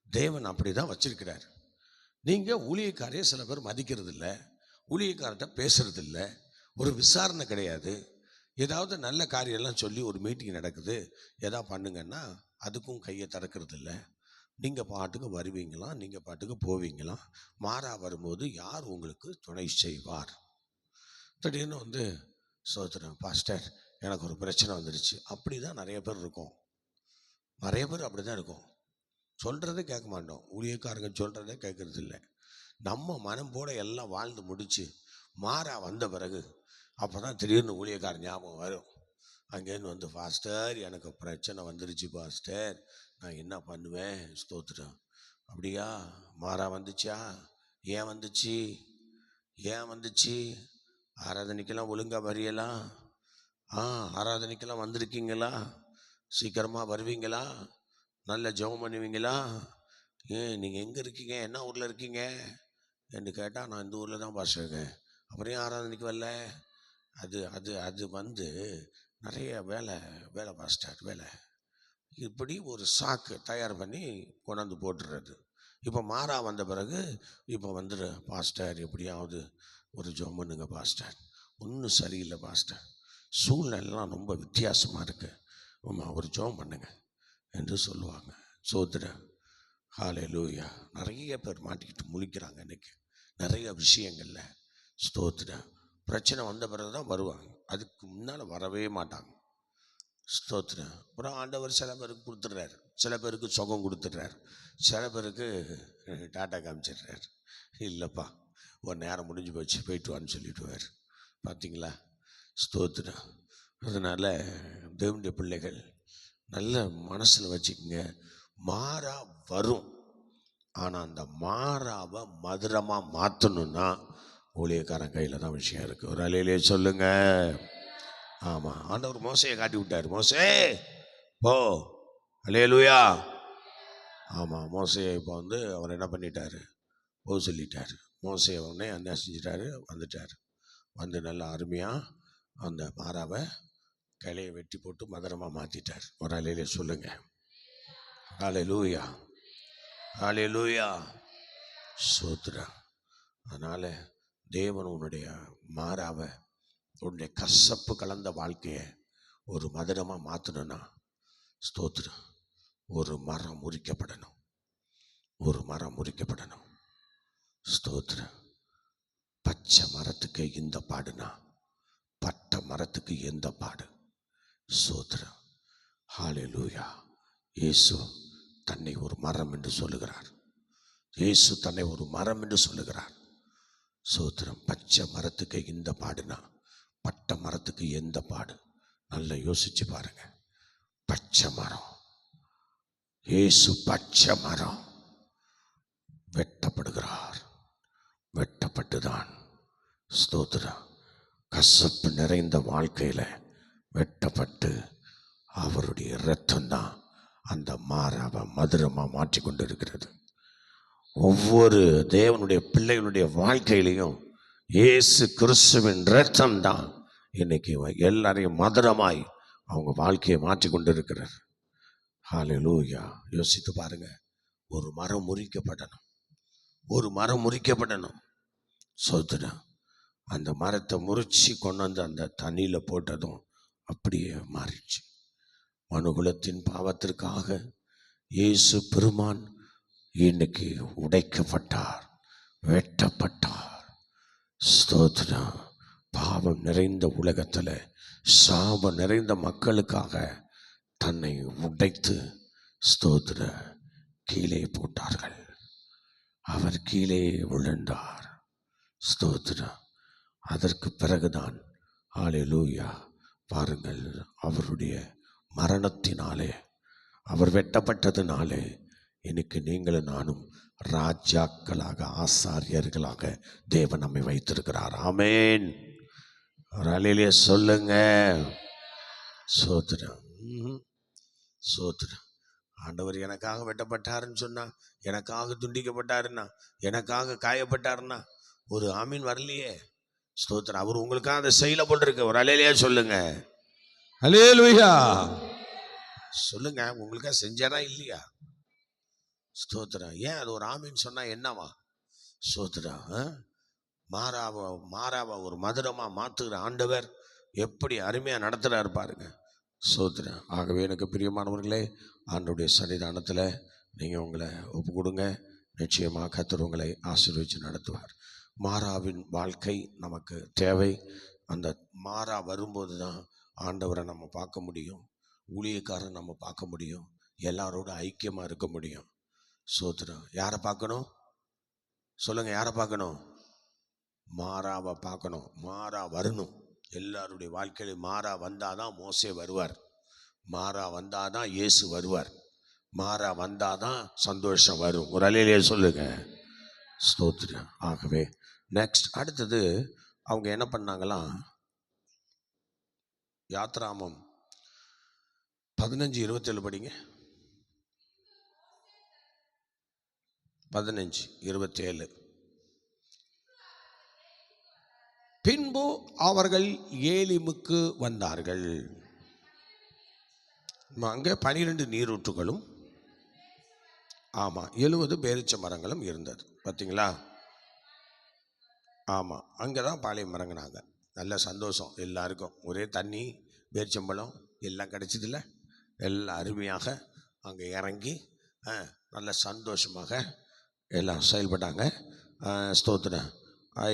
தேவன் அப்படி தான் வச்சிருக்கிறார். நீங்கள் ஊழியக்காரையே சில பேர் மதிக்கிறது இல்லை, ஊழியக்கார்கிட்ட பேசுறது இல்லை, ஒரு விசாரணை கிடையாது. ஏதாவது நல்ல காரியெல்லாம் சொல்லி ஒரு மீட்டிங் நடக்குது, எதாவது பண்ணுங்கன்னா அதுக்கும் கையை திறக்கிறது இல்லை. நீங்கள் பாட்டுக்கு வருவீங்களாம், நீங்கள் பாட்டுக்கு போவீங்களாம். மாறா வரும்போது யார் உங்களுக்கு துணை செய்வார்? திடீர்னு சோதரன் பாஸ்டர் எனக்கு ஒரு பிரச்சனை வந்துடுச்சு. அப்படி தான் நிறைய பேர் இருக்கும். நிறைய பேர் அப்படி தான் இருக்கும். சொல்கிறதே கேட்க மாட்டோம். ஊழியக்காரங்க சொல்கிறதே கேட்கறது இல்லை. நம்ம மனம் போல எல்லாம் வாழ்ந்து முடிச்சு மாறா வந்த பிறகு அப்போ தான் திடீர்னு ஊழியக்காரன் ஞாபகம் வரும். அங்கேருந்து பாஸ்டர் எனக்கு பிரச்சனை வந்துருச்சு பாஸ்டர், நான் என்ன பண்ணுவேன்? ஸ்தோத்திரம். அப்படியா? மாறா வந்துச்சா? ஏன் வந்துச்சு? ஏன் வந்துச்சு? ஆராதனைக்கெல்லாம் ஒழுங்காக வரியலாம்? ஆராதனைக்கெல்லாம் வந்திருக்கீங்களா? சீக்கிரமாக வருவீங்களா? நல்ல ஜெபம் பண்ணுவீங்களா? நீங்கள் எங்கே இருக்கீங்க, என்ன ஊரில் இருக்கீங்க என்று கேட்டால் நான் இந்த ஊரில் தான் பாஸ்டர் இருக்கேன். அப்புறம் ஏன் ஆராதனைக்கு வரல? அது அது அது நிறைய வேலை பாஸ்டர் வேலை. இப்படி ஒரு சாக்கு தயார் பண்ணி கொண்டாந்து போட்டுறது. இப்போ மாறா வந்த பிறகு இப்போ பாஸ்டர் எப்படியாவது ஒரு ஜெபம் பண்ணுங்க பாஸ்டர், ஒன்றும் சரியில்லை பாஸ்டர், சூழ்நிலைலாம் ரொம்ப வித்தியாசமாக இருக்குது, ஒரு ஜெபம் பண்ணுங்க என்று சொல்லுவாங்க. சோதர ஹல்லேலூயா. நிறைய பேர் மாட்டிக்கிட்டு முழிக்கிறாங்க இன்றைக்கி நிறைய விஷயங்கள்ல. ஸ்தோத்திரம். பிரச்சனை வந்த பிறகு தான் வருவாங்க, அதுக்கு முன்னால் வரவே மாட்டாங்க. ஸ்தோத்திரம். அப்புறம் ஆண்டவர் சில பேருக்கு கொடுத்துட்றாரு, சில பேருக்கு சுகம் கொடுத்துட்றாரு, சில பேருக்கு டாட்டா காமிச்சிடுறாரு. இல்லைப்பா ஒரு நேரம் முடிஞ்சு போச்சு, போயிட்டு வான்னு சொல்லிவிடுவார். பார்த்தீங்களா? ஸ்தோத்திரம். அதனால் தேவனுடைய பிள்ளைகள் நல்ல மனசில் வச்சுக்கோங்க, மாறா வரும். ஆனால் அந்த மாறாவை மதுரமாக மாற்றணுன்னா ஊழியக்காரன் கையில் தான் விஷயம் இருக்குது. ஒரு அலையிலே சொல்லுங்க. ஆமாம், ஆண்டவர் மோசையை காட்டி விட்டார். மோசே போ, அல்லேலூயா. ஆமாம், மோசையை இப்போ அவர் என்ன பண்ணிட்டார்? போக சொல்லிட்டார். மோசையை உடனே என்ன செஞ்சிட்டாரு? வந்துட்டார். நல்லா அருமையாக அந்த மாறாவை கிளையை வெட்டி போட்டு மதுரமாக மாற்றிட்டார். ஒரு அலையிலே சொல்லுங்க. அல்லேலூயா, அல்லேலூயா. சோத்ரா. அதனால் தேவன் உன்னுடைய மாறாவை, உன்னுடைய கசப்பு கலந்த வாழ்க்கையை ஒரு மதுரமாக மாற்றணும்னா ஸ்தோத்திரம், ஒரு மரம் முறிக்கப்படணும், ஒரு மரம் முறிக்கப்படணும். ஸ்தோத்திரம். பச்சை மரத்துக்கு இந்த பாடுனா பட்டை மரத்துக்கு எந்த பாடு? ஸ்தோத்திரம். ஹல்லேலூயா. இயேசு தன்னை ஒரு மரம் என்று சொல்லுகிறார். இயேசு தன்னை ஒரு மரம் என்று சொல்லுகிறார். ஸ்தோத்திரம். பச்சை மரத்துக்கு இந்த பாடுனா பட்டை மரத்துக்கு எந்த பாடு? நல்லா யோசிச்சு பாருங்க. பச்சை மரம், இயேசு பச்சை மரம் வெட்டப்படுகிறார். வெட்டப்பட்டுதான் ஸ்தோத்திரம் கசப்பு நிறைந்த வாழ்க்கையில வெட்டப்பட்டு அவருடைய இரத்தம் தான் அந்த மாறாவை மதுரமாக மாற்றி கொண்டு இருக்கிறது. ஒவ்வொரு தேவனுடைய பிள்ளைகளுடைய வாழ்க்கையிலையும் இயேசு கிறிஸ்துவின் இரத்தம் தான் இன்னைக்கு எல்லாரையும் மதுரமாய் அவங்க வாழ்க்கையை மாற்றி கொண்டு இருக்கிறார். ஹல்லேலூயா. யோசித்து பாருங்க. ஒரு மரம் முறிக்கப்படணும், ஒரு மரம் முறிக்கப்படணும். சோதரம். அந்த மரத்தை முறிச்சு கொண்டு அந்த தண்ணியில் போட்டதும் அப்படியே மாறிடுச்சு. மனுகுலத்தின் பாவத்திற்காக இயேசு பெருமான் இன்னைக்கு உடைக்கப்பட்டார், வெட்டப்பட்டார். ஸ்தோத்திரம். பாவம் நிறைந்த உலகத்தில், சாபம் நிறைந்த மக்களுக்காக தன்னை உடைத்து ஸ்தோத்திர கீழே போட்டார்கள். அவர் கீழே விழுந்தார். ஸ்தோத்திரம். அதற்கு பிறகுதான் ஹல்லேலூயா. பாருங்கள், அவருடைய மரணத்தினாலே, அவர் வெட்டப்பட்டதினாலே இன்னைக்கு நீங்களும் நானும் ராஜாக்களாக, ஆசாரியர்களாக தேவன் நம்மை வைத்திருக்கிறார். ஆமேன். ஒரு அலையிலே சொல்லுங்க. சோத்திரம், சோத்திரம். ஆண்டவர் எனக்காக வெட்டப்பட்டாருன்னு சொன்னா, எனக்காக துண்டிக்கப்பட்டாருன்னா, எனக்காக காயப்பட்டாருன்னா ஒரு ஆமீன் வரலையே. ஸ்தோத்திரம். அவர் உங்களுக்காக அதை செய்யல போட்டிருக்கு. ஒரு அலையிலேயே சொல்லுங்க, அல்லேலூயா சொல்லுங்க. உங்களுக்காக செஞ்சாரா இல்லையா? ஸ்தோத்திரம். ஏன் அது ஒரு ஆமீன் சொன்னா என்னவா? ஸ்தோத்திரம். மாறாவ ஒரு மதுரமா மாத்துகிற ஆண்டவர் எப்படி அருமையா நடத்துறாரு பாருங்க. ஸ்தோத்திரம். ஆகவே எனக்கு பிரியமானவர்களே, ஆண்டவருடைய சன்னிதானத்தில் நீங்கள் உங்களை ஒப்பு கொடுங்க. நிச்சயமாக கர்த்தர் உங்களை ஆசீர்வதித்து நடத்துவார். மாறாவின் வாழ்க்கை நமக்கு தேவை. அந்த மாறா வரும்போது தான் ஆண்டவரை நம்ம பார்க்க முடியும், ஊழியக்காரன் நம்ம பார்க்க முடியும், எல்லாரோட ஐக்கியமாக இருக்க முடியும். ஸ்தோத்திரம். யாரை பார்க்கணும் சொல்லுங்க? யாரை பார்க்கணும்? மாறாவை பார்க்கணும். மாறா வரணும். எல்லாருடைய வாழ்க்கையில மாறா வந்தாதான் மோசே வருவார். மாறா வந்தாதான் இயேசு வருவார். மாறா வந்தாதான் சந்தோஷம் வரும். ஒரு அலையிலே சொல்லுங்க. ஸ்தோத்திரம். ஆகவே நெக்ஸ்ட் அடுத்தது அவங்க என்ன பண்ணாங்களாம்? யாத்ராமம் 15:27 படிங்க. 15:27. பின்பு அவர்கள் ஏலிமுக்கு வந்தார்கள். அங்கே 12 நீரூற்றுகளும் 70 பேரிச்ச மரங்களும் இருந்தது. பார்த்தீங்களா? ஆமாம், அங்கே தான் பாளையம் இறங்கினாங்க. நல்ல சந்தோஷம் எல்லாருக்கும். ஒரே தண்ணி, பேரிச்சம்பழம் எல்லாம் கிடைச்சதில்ல. எல்லாம் அருமையாக அங்கே இறங்கி நல்ல சந்தோஷமாக எல்லாம் செயல்பட்டாங்க. ஸ்தோத்திரம்.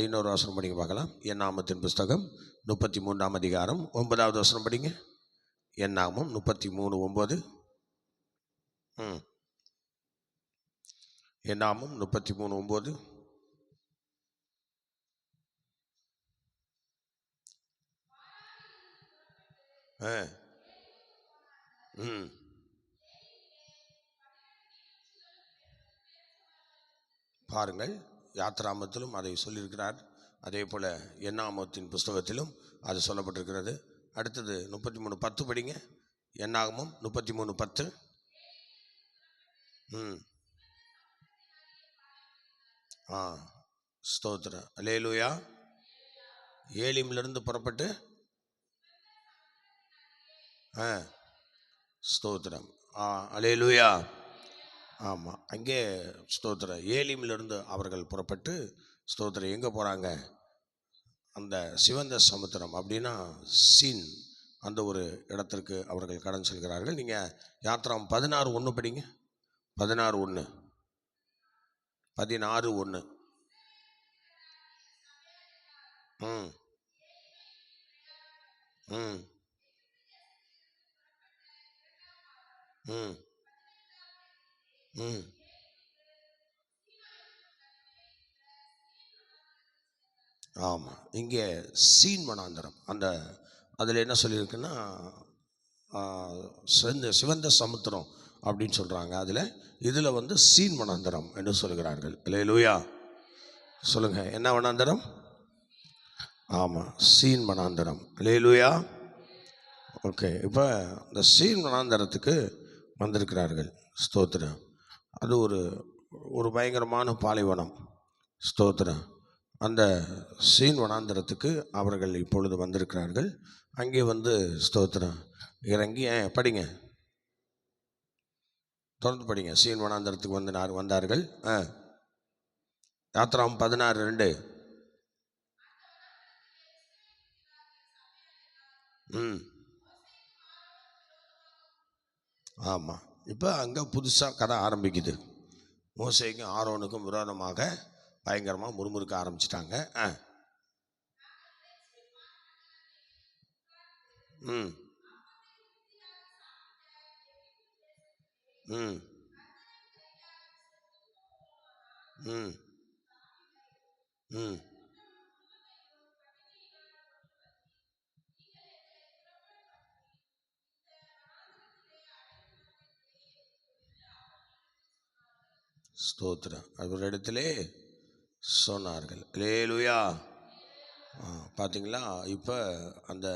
இன்னொரு வசனம் படிங்க பார்க்கலாம். என்னாமத்தின் புஸ்தகம் 33ஆம் அதிகாரம் 9வது வசனம் படிங்க. என்னாமம் 33:9. என்னாமம் 33:9. பாருங்கள், யாத்ராமத்திலும் அதை சொல்லியிருக்கிறார். அதே போல் என்னாமத்தின் புஸ்தகத்திலும் அது சொல்லப்பட்டிருக்கிறது. அடுத்தது 33:10 படிங்க. என்னாகமும் 33:10. ஸ்தோத்திரம். அல்லேலூயா. ஏலிமிலிருந்து புறப்பட்டு ஸ்தோத்திரம். அல்லேலூயா. ஆமாம், அங்கே ஸ்தோத்திரம். ஏலிமிலிருந்து அவர்கள் புறப்பட்டு ஸ்தோத்திரம் எங்கே போகிறாங்க? அந்த சிவந்த சமுத்திரம் அப்படின்னா சீன், அந்த ஒரு இடத்திற்கு அவர்கள் கடன் செல்கிறார்கள். நீங்கள் யாத்ராம் 16:1 படிங்க. 16:1. 16:1. ஆமாம், இங்கே சீன் வனாந்தரம். அந்த அதில் என்ன சொல்லியிருக்குன்னா சிவந்த சமுத்திரம் அப்படின்னு சொல்கிறாங்க. இதில் வந்து சீன் வனாந்தரம் என்று சொல்கிறார்கள். அல்லேலூயா. சொல்லுங்கள், என்ன வனாந்தரம்? ஆமாம், சீன் வனாந்தரம். அல்லேலூயா. ஓகே, இப்போ இந்த சீன் வனாந்தரத்துக்கு வந்திருக்கிறார்கள். ஸ்தோத்திரம். அது ஒரு பயங்கரமான பாலைவனம். ஸ்தோத்திரம். அந்த சீன் வனாந்தரத்துக்கு அவர்கள் இப்பொழுது வந்திருக்கிறார்கள். அங்கே வந்து ஸ்தோத்திரம் இறங்கி படிங்க, தொடர்ந்து படிங்க. சீன் வனாந்தரத்துக்கு வந்தார்கள். யாத்ராம் 16:2. ஆமாம், இப்போ அங்கே புதுசாக கதை ஆரம்பிக்குது. மோசேக்கும் ஆரோனுக்கும் விரோதமாக பயங்கரமாக முறுமுறுக்க ஆரம்பிச்சிட்டாங்க. ஸ்தோத்திரம். அவரிடத்திலே சொன்னார்கள். அல்லேலூயா. பார்த்தீங்களா? இப்போ அந்த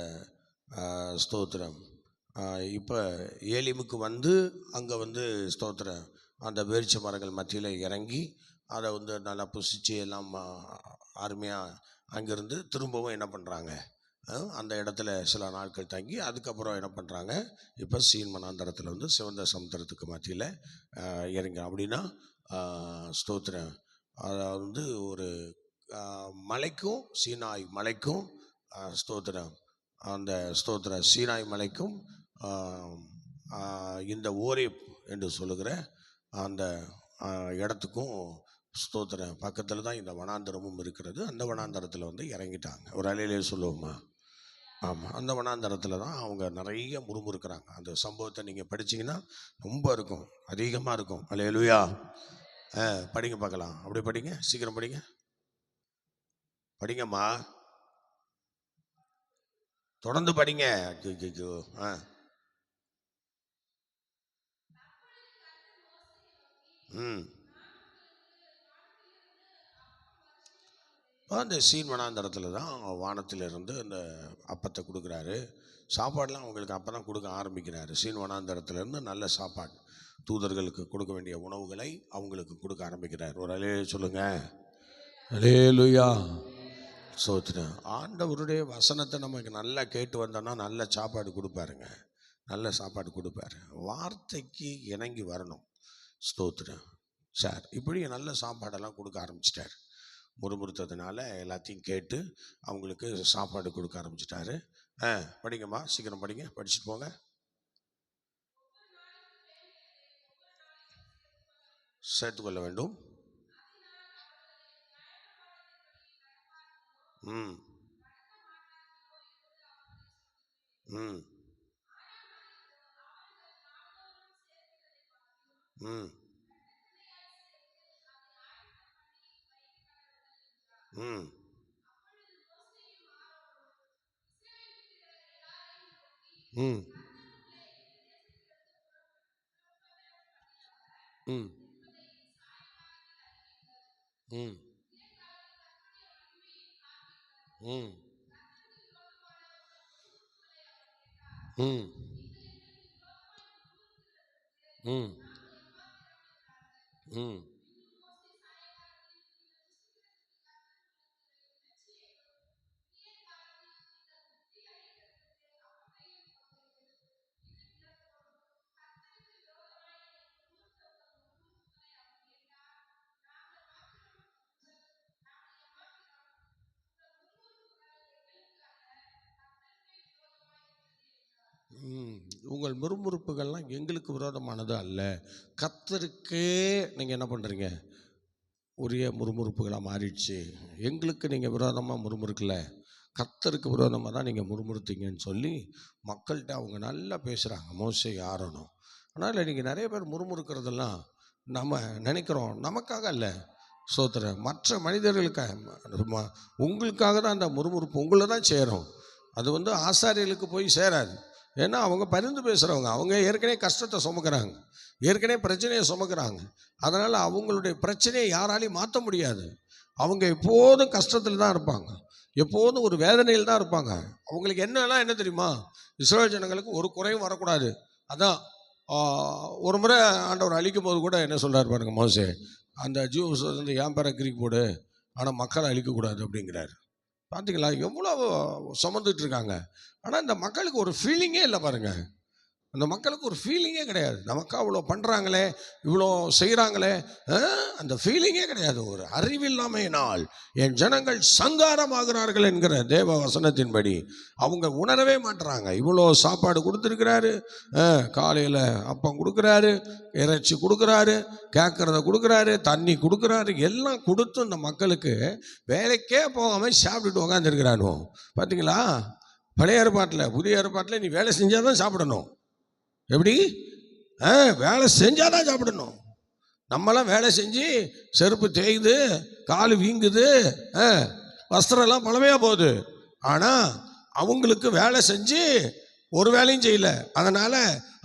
ஸ்தோத்திரம் இப்போ ஏலிமுக்கு வந்து அங்கே வந்து ஸ்தோத்திரம் அந்த பேரிச்ச மரங்கள் மத்தியில் இறங்கி அதை வந்து நல்லா புசிச்சு எல்லாம் அருமையாக அங்கேருந்து திரும்பவும் என்ன பண்ணுறாங்க, அந்த இடத்துல சில நாட்கள் தங்கி அதுக்கப்புறம் என்ன பண்ணுறாங்க, இப்போ சீன் மனாந்தரத்தில் வந்து சிவந்த சமுத்திரத்துக்கு மத்தியில் இறங்கி அப்படின்னா ஸ்தோத்திரம் அதை வந்து ஒரு மலைக்கும் சீனாய் மலைக்கும் ஸ்தோத்திரம் அந்த ஸ்தோத்திர சீனாய் மலைக்கும் இந்த ஓரேப் என்று சொல்லுகிற அந்த இடத்துக்கும் ஸ்தோத்திரம் பக்கத்தில் தான் இந்த வனாந்தரமும் இருக்கிறது. அந்த வனாந்தரத்தில் வந்து இறங்கிட்டாங்க. ஒரு அலையிலே சொல்லுவோமா? ஆமாம், அந்த வனாந்தரத்தில் தான் அவங்க நிறைய முறுமுறுக்கிறாங்க. அந்த சம்பவத்தை நீங்கள் படிச்சிங்கன்னா ரொம்ப இருக்கும், அதிகமாக இருக்கும். அல்லேலூயா. படிங்க பார்க்கலாம். அப்படி படிங்க, சீக்கிரம் படிங்க, படிங்கம்மா, தொடர்ந்து படிங்க. அந்த சீன் வனாந்தரத்தில் தான் வானத்திலிருந்து அந்த அப்பத்தை கொடுக்குறாரு. சாப்பாடெலாம் அவங்களுக்கு அப்போ தான் கொடுக்க ஆரம்பிக்கிறாரு. சீன் வனாந்தரத்துலேருந்து நல்ல சாப்பாடு, தூதர்களுக்கு கொடுக்க வேண்டிய உணவுகளை அவங்களுக்கு கொடுக்க ஆரம்பிக்கிறார். ஒரு அலே சொல்லுங்க, அல்லேலூயா. ஸ்தோத்திரம். ஆண்டவருடைய வசனத்தை நமக்கு நல்லா கேட்டு வந்தோன்னா நல்ல சாப்பாடு கொடுப்பாருங்க, நல்ல சாப்பாடு கொடுப்பாரு. வார்த்தைக்கு இணங்கி வரணும். ஸ்தோத்திரம். சார் இப்படி நல்ல சாப்பாடெல்லாம் கொடுக்க ஆரம்பிச்சிட்டார். முறுமுறுத்ததுனால எல்லாத்தையும் கேட்டு அவங்களுக்கு சாப்பாடு கொடுக்க ஆரம்பிச்சிட்டாரு. படிங்கம்மா, சீக்கிரம் படிங்க, படிச்சுட்டு போங்க. சேர்த்துக்கொள்ள வேண்டும். ம் ம் ம் ம் ம் ம் ம் ம் ம் ம் ம் உங்கள் முறுமுறுப்புகள்லாம் எங்களுக்கு விரோதமானது அல்ல, கர்த்தருக்கே நீங்கள் என்ன பண்ணுறீங்க, உரிய முறுமுறுப்புகளாக மாறிடுச்சு. எங்களுக்கு நீங்கள் விரோதமாக முறுமுறுக்கலை, கர்த்தருக்கு விரோதமாக தான் நீங்கள் முறுமுறுத்தீங்கன்னு சொல்லி மக்கள்கிட்ட அவங்க நல்லா பேசுகிறாங்க, மோசே ஆரோனும். ஆனால் நீங்கள் நிறைய பேர் முறுமுறுக்கிறதெல்லாம் நம்ம நினைக்கிறோம் நமக்காக அல்ல, ஸ்தோத்திரம், மற்ற மனிதர்களுக்காக, உங்களுக்காக தான் அந்த முறுமுறுப்பு உங்களை தான் சேரும். அது வந்து ஆசாரியர்களுக்கு போய் சேராது. ஏன்னா அவங்க பரிந்து பேசுகிறவங்க, அவங்க ஏற்கனவே கஷ்டத்தை சுமக்கிறாங்க, ஏற்கனவே பிரச்சனையை சுமக்கிறாங்க. அதனால் அவங்களுடைய பிரச்சனையை யாராலையும் மாற்ற முடியாது. அவங்க எப்போதும் கஷ்டத்தில் தான் இருப்பாங்க, எப்போதும் ஒரு வேதனையில் தான் இருப்பாங்க. அவங்களுக்கு என்னெல்லாம் என்ன தெரியுமா, இஸ்ரவேல் ஜனங்களுக்கு ஒரு குறையும் வரக்கூடாது. அதான் ஒரு முறை ஆண்டவர் அழிக்கும் போது கூட என்ன சொல்கிறார் பாருங்க, மோசே அந்த ஜூஸ் வந்து என் பேரை கிரிக்கு போடு, ஆனால் மக்களை அழிக்கக்கூடாது அப்படிங்கிறாரு. பார்த்தீங்களா எவ்வளோ சுமந்துட்டு இருக்காங்க. ஆனால் இந்த மக்களுக்கு ஒரு ஃபீலிங்கே இல்லை பாருங்க, அந்த மக்களுக்கு ஒரு ஃபீலிங்கே கிடையாது. நமக்கு அவ்வளோ பண்ணுறாங்களே, இவ்வளோ செய்கிறாங்களே, அந்த ஃபீலிங்கே கிடையாது. ஒரு அறிவில்லாமையினால் என் ஜனங்கள் சங்காரமாகிறார்கள் என்கிற தேவ வசனத்தின்படி அவங்க உணரவே மாட்டுறாங்க. இவ்வளோ சாப்பாடு கொடுத்துருக்கிறாரு, காலையில் அப்பம் கொடுக்குறாரு, இறைச்சி கொடுக்குறாரு, கேட்குறத கொடுக்குறாரு, தண்ணி கொடுக்குறாரு, எல்லாம் கொடுத்து இந்த மக்களுக்கு வேலைக்கே போகாமல் சாப்பிட்டுட்டு உக்காந்துருக்கிறானோ. பார்த்தீங்களா, பழைய ஏற்பாட்டில் புதிய ஏற்பாட்டில் நீ வேலை செஞ்சால் தான் சாப்பிடணும். எப்படி? வேலை செஞ்சால் தான் சாப்பிடணும். நம்மளாம் வேலை செஞ்சு செருப்பு தேய்து, கால் வீங்குது, வஸ்திரம்லாம் பழமையாக போகுது. ஆனால் அவங்களுக்கு வேலை செஞ்சு ஒரு வேலையும் செய்யலை. அதனால்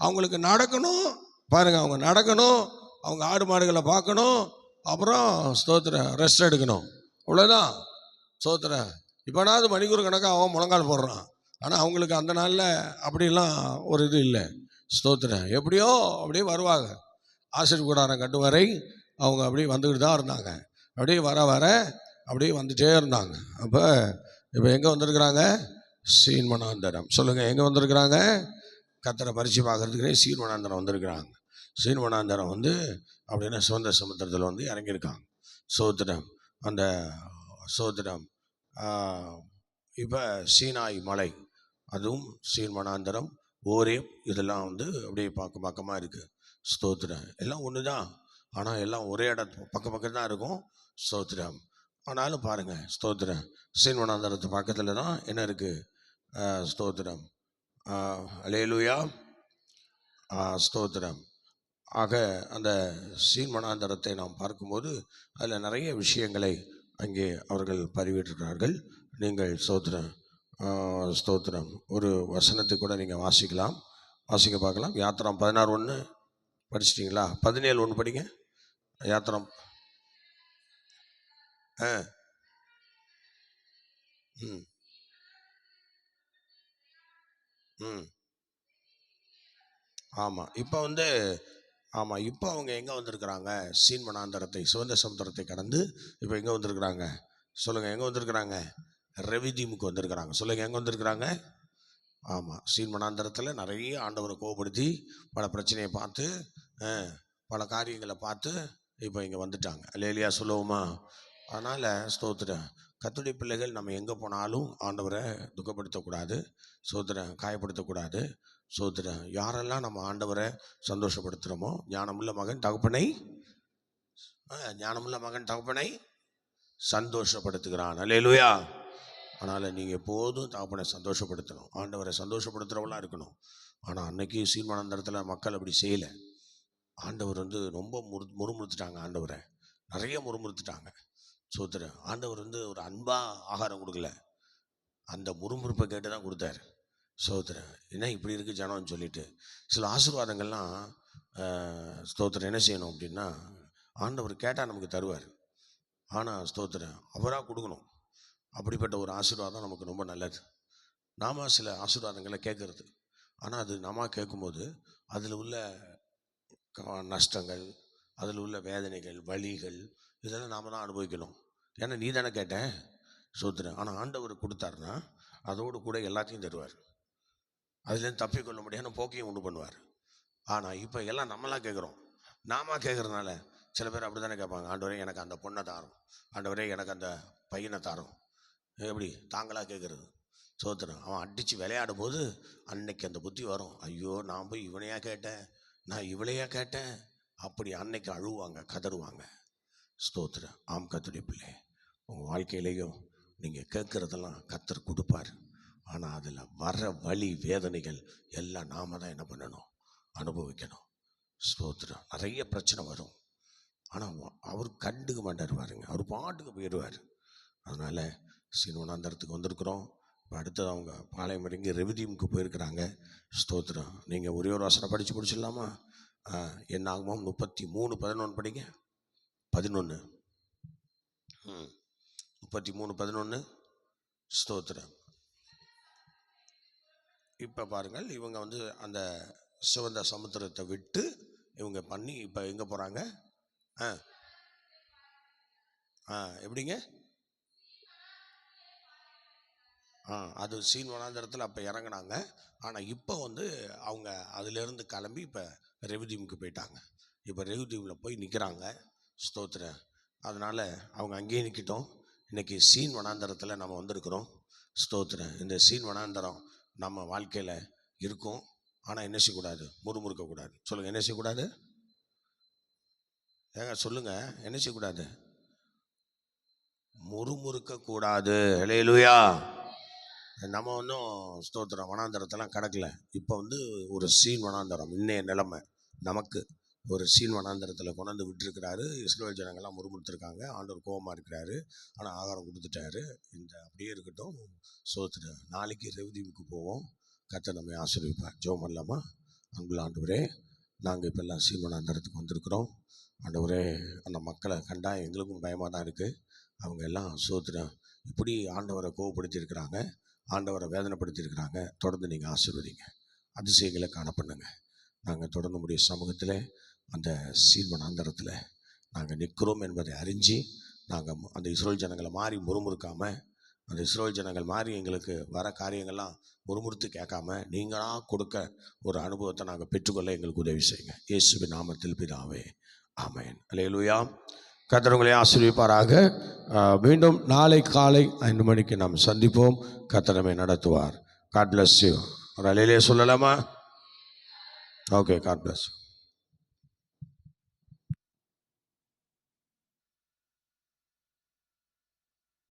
அவங்களுக்கு நடக்கணும் பாருங்கள், அவங்க நடக்கணும், அவங்க ஆடு மாடுகளை பார்க்கணும், அப்புறம் ஸ்தோத்திரம் ரெஸ்ட் எடுக்கணும், அவ்வளோதான். ஸ்தோத்திரம். இப்போனாவது மணிக்கூர் கணக்காக அவன் முழங்கால் போடுறான், ஆனால் அவங்களுக்கு அந்த நாளில் அப்படிலாம் ஒரு இது இல்லை. ஸ்தோத்திரம். எப்படியோ அப்படியே வருவாங்க. ஆசீர் கூடாரம் கட்டு வரை அவங்க அப்படியே வந்துக்கிட்டு தான் இருந்தாங்க. அப்படியே வர வர அப்படியே வந்துகிட்டே இருந்தாங்க. அப்போ இப்போ எங்கே வந்திருக்கிறாங்க? சீன்மனாந்தரம். சொல்லுங்கள், எங்கே வந்திருக்கிறாங்க? கர்த்தரை பரிசு பார்க்கறதுக்குனே சீன்மனாந்தரம் வந்திருக்கிறாங்க. சீன்மனாந்தரம் வந்து அப்படின்னா சுதந்திர சமுத்திரத்தில் வந்து இறங்கியிருக்காங்க. சோத்திரம். அந்த சோத்திரம். இப்போ சீனாய் மலை, அதுவும் சீன்மனாந்தரம், ஓரேப், இதெல்லாம் வந்து அப்படியே பக்கமாக இருக்குது. ஸ்தோத்திரம். எல்லாம் ஒன்று தான், ஆனால் எல்லாம் ஒரே பக்கம் தான் இருக்கும். ஸ்தோத்திரம். ஆனாலும் பாருங்கள், ஸ்தோத்திரம், சீன்வனாந்தரத்து பக்கத்தில் தான் என்ன இருக்குது? ஸ்தோத்திரம். அல்லேலூயா. ஸ்தோத்திரம். ஆக அந்த சீன்வனாந்தரத்தை நாம் பார்க்கும்போது அதில் நிறைய விஷயங்களை அங்கே அவர்கள் பதிவிட்டிருக்கிறார்கள். நீங்கள் ஸ்தோத்திரம் ஸ்தோத்திரம் ஒரு வசனத்தை கூட நீங்கள் வாசிக்க பார்க்கலாம். யாத்திரம் 16:1 படிச்சிட்டிங்களா? 17:1 படிங்க. யாத்திரம் ஆமாம். இப்போ அவங்க எங்கே வந்திருக்கிறாங்க? சீன்வனாந்தரத்தை, சுதந்திர சமுத்திரத்தை கடந்து இப்போ எங்கே வந்திருக்கிறாங்க? சொல்லுங்கள், எங்கே வந்திருக்கிறாங்க? ரெவிதீமுக்கு வந்திருக்கிறாங்க. சொல்லுங்கள், எங்கே வந்திருக்கிறாங்க? ஆமாம். சீன்வனாந்தரத்தில் நிறைய ஆண்டவரை கோபப்படுத்தி பல பிரச்சனையை பார்த்து பல காரியங்களை பார்த்து இப்போ இங்கே வந்துட்டாங்க. அல்லேலூயா சொல்லுவோமா? அதனால் ஸ்தோத்திரம். கர்த்தருடைய பிள்ளைகள் நம்ம எங்கே போனாலும் ஆண்டவரை துக்கப்படுத்தக்கூடாது, ஸ்தோத்திரம், காயப்படுத்தக்கூடாது. ஸ்தோத்திரம். யாரெல்லாம் நம்ம ஆண்டவரை சந்தோஷப்படுத்துகிறோமோ, ஞானமுள்ள மகன் தகப்பனை சந்தோஷப்படுத்துகிறான். அல்லேலூயா. அதனால் நீங்கள் எப்போதும் தகப்பனை சந்தோஷப்படுத்தணும், ஆண்டவரை சந்தோஷப்படுத்துகிறவளாக இருக்கணும். ஆனால் அன்னைக்கு சீன்வனாந்தரத்தில் மக்கள் அப்படி செய்யலை. ஆண்டவர் வந்து ரொம்ப முறுமுறுத்துட்டாங்க. ஆண்டவரை நிறைய முறுமுறுத்துட்டாங்க. ஸ்தோத்திரம். ஆண்டவர் வந்து ஒரு அன்பாக ஆகாரம் கொடுக்கல, அந்த முறுமுறுப்பை கேட்டு தான் கொடுத்தாரு. ஸ்தோத்திரம். என்ன இப்படி இருக்குது ஜனம்னு சொல்லிட்டு சில ஆசீர்வாதங்கள்லாம் ஸ்தோத்திரம் என்ன செய்யணும் அப்படின்னா, ஆண்டவர் கேட்டால் நமக்கு தருவார். ஆனால் ஸ்தோத்திரம் அவராக கொடுக்கணும். அப்படிப்பட்ட ஒரு ஆசீர்வாதம் நமக்கு ரொம்ப நல்லது. நாம சில ஆசீர்வாதங்களை கேட்கறது, ஆனால் அது நாம கேட்கும்போது அதில் உள்ள நஷ்டங்கள், அதில் உள்ள வேதனைகள், வலிகள், இதெல்லாம் நாம் தான் அனுபவிக்கணும். ஏன்னா நீ தானே கேட்டேன். ஸ்தோத்திரம். ஆனால் ஆண்டவர் கொடுத்தாருன்னா அதோடு கூட எல்லாத்தையும் தருவார். அதுலேருந்து தப்பிக்கொள்ள முடியாத போக்கையும் உண்டு பண்ணுவார். ஆனால் இப்போ எல்லாம் நம்மளாம் கேட்குறோம். நாம கேட்குறதுனால சில பேர் அப்படி தானே கேட்பாங்க. ஆண்டவரே எனக்கு அந்த பொண்ணை தாரும், ஆண்டவரே எனக்கு அந்த பையனை தாரும். எப்படி தாங்களாக கேட்குறது? ஸ்தோத்திரம். அவன் அடித்து விளையாடும் போது அன்னைக்கு அந்த புத்தி வரும். ஐயோ, நான் போய் இவனையா கேட்டேன், நான் இவளையா கேட்டேன், அப்படி அன்னைக்கு அழுவாங்க, கதறுவாங்க. ஸ்தோத்திரம். ஆம் கர்த்தருடைய பிள்ளை, உங்கள் வாழ்க்கையிலையும் நீங்கள் கேட்குறதெல்லாம் கர்த்தர் கொடுப்பார். ஆனால் அதில் வர வலி, வேதனைகள் எல்லாம் நாம தான் என்ன பண்ணணும்? அனுபவிக்கணும். ஸ்தோத்திரம். நிறைய பிரச்சனை வரும், ஆனால் அவர் கண்டுக்க மாட்டார் பாருங்க, அவர் பாட்டுக்கு போயிடுவார். அதனால் சீன்வனாந்தரத்துக்கு வந்திருக்கிறோம். இப்போ அடுத்தது அவங்க பாளையம் இறங்கி ரெவிதீமுக்கு போயிருக்கிறாங்க. ஸ்தோத்திரம். நீங்கள் ஒரே ஒரு வசனம் படித்து முடிச்சிடலாமா? என்னாகுமோ 33:11 படிங்க. 11 33:11. ஸ்தோத்திரம். இப்போ பாருங்கள், இவங்க வந்து அந்த சிவந்த சமுத்திரத்தை விட்டு இவங்க பண்ணி இப்போ எங்கே போகிறாங்க? எப்படிங்க? அது சீன்வனாந்தரத்தில் அப்போ இறங்கினாங்க. ஆனால் இப்போ வந்து அவங்க அதிலேருந்து கிளம்பி இப்போ ரெவிதீமுக்கு போயிட்டாங்க. இப்போ ரெவிதீமில் போய் நிற்கிறாங்க. ஸ்தோத்திரம். அதனால் அவங்க அங்கேயே நிற்கிட்டோம். இன்றைக்கி சீன்வனாந்தரத்தில் நம்ம வந்திருக்கிறோம். ஸ்தோத்திரம். இந்த சீன்வனாந்தரம் நம்ம வாழ்க்கையில் இருக்கும். ஆனால் என்ன செய்யக்கூடாது? முறுமுறுக்கக்கூடாது. சொல்லுங்கள், என்ன செய்யக்கூடாது? ஏங்க சொல்லுங்கள், என்ன செய்யக்கூடாது? முறுமுறுக்கக்கூடாது. அல்லேலூயா. நம்ம ஒன்றும் ஸ்தோத்திரம் வனாந்தரத்தெல்லாம் கிடக்கல. இப்போ வந்து ஒரு சீன் வனாந்தரம், இன்னைய நிலைமை நமக்கு ஒரு சீன் வனாந்தரத்தில் கொண்டாந்து விட்டுருக்கிறாரு. இஸ்ரவேல் ஜனங்கள்லாம் முறுமுறுத்துருக்காங்க. ஆண்டவர் கோபமாக இருக்கிறாரு, ஆனால் ஆகாரம் கொடுத்துட்டாரு. இந்த அப்படியே இருக்கட்டும். ஸ்தோத்திரம். நாளைக்கு ரெவிதீமுக்கு போவோம். கர்த்தர் நம்மை ஆசீர்வதிப்பார். ஜெபம் பண்ணலாமா? அன்புள்ள ஆண்டவரே, நாங்கள் இப்போ எல்லாம் சீன் வனாந்தரத்துக்கு வந்திருக்கிறோம். ஆண்டவரே, அந்த மக்களை கண்டா எங்களுக்கும் பயமாக தான் இருக்குது. அவங்க எல்லாம் ஸ்தோத்திரம் இப்படி ஆண்டவரை கோபப்படுத்தி இருக்கிறாங்க. ஆண்டவரை வேதனைப்படுத்தியிருக்கிறாங்க. தொடர்ந்து நீங்கள் ஆசீர்வதிங்க, அதிசயங்களை காண பண்ணுங்க. நாங்கள் தொடர்ந்து முடிய சமூகத்தில் அந்த சீன் வனாந்தரத்தில் நாங்கள் நிற்கிறோம் என்பதை அறிஞ்சு நாங்கள் அந்த இஸ்ரேல் ஜனங்களை மாறி முறுமுறுக்காமல், அந்த இஸ்ரேல் ஜனங்கள் மாறி எங்களுக்கு வர காரியங்கள்லாம் முறுமுறுத்து கேட்காம நீங்களாக கொடுக்க ஒரு அனுபவத்தை நாங்கள் பெற்றுக்கொள்ள எங்களுக்கு உதவி செய்யுங்க. இயேசுவின் நாமத்தில் பிதாவே, ஆமென். அல்லேலூயா. கர்த்தர் உங்களை ஆசீர்வதிப்பாராக. மீண்டும் நாளை காலை 5 மணிக்கு நாம் சந்திப்போம். கர்த்தர் நம்மை நடத்துவார். God bless you. ஒரு அலையிலே சொல்லலாமா? Okay, God bless you.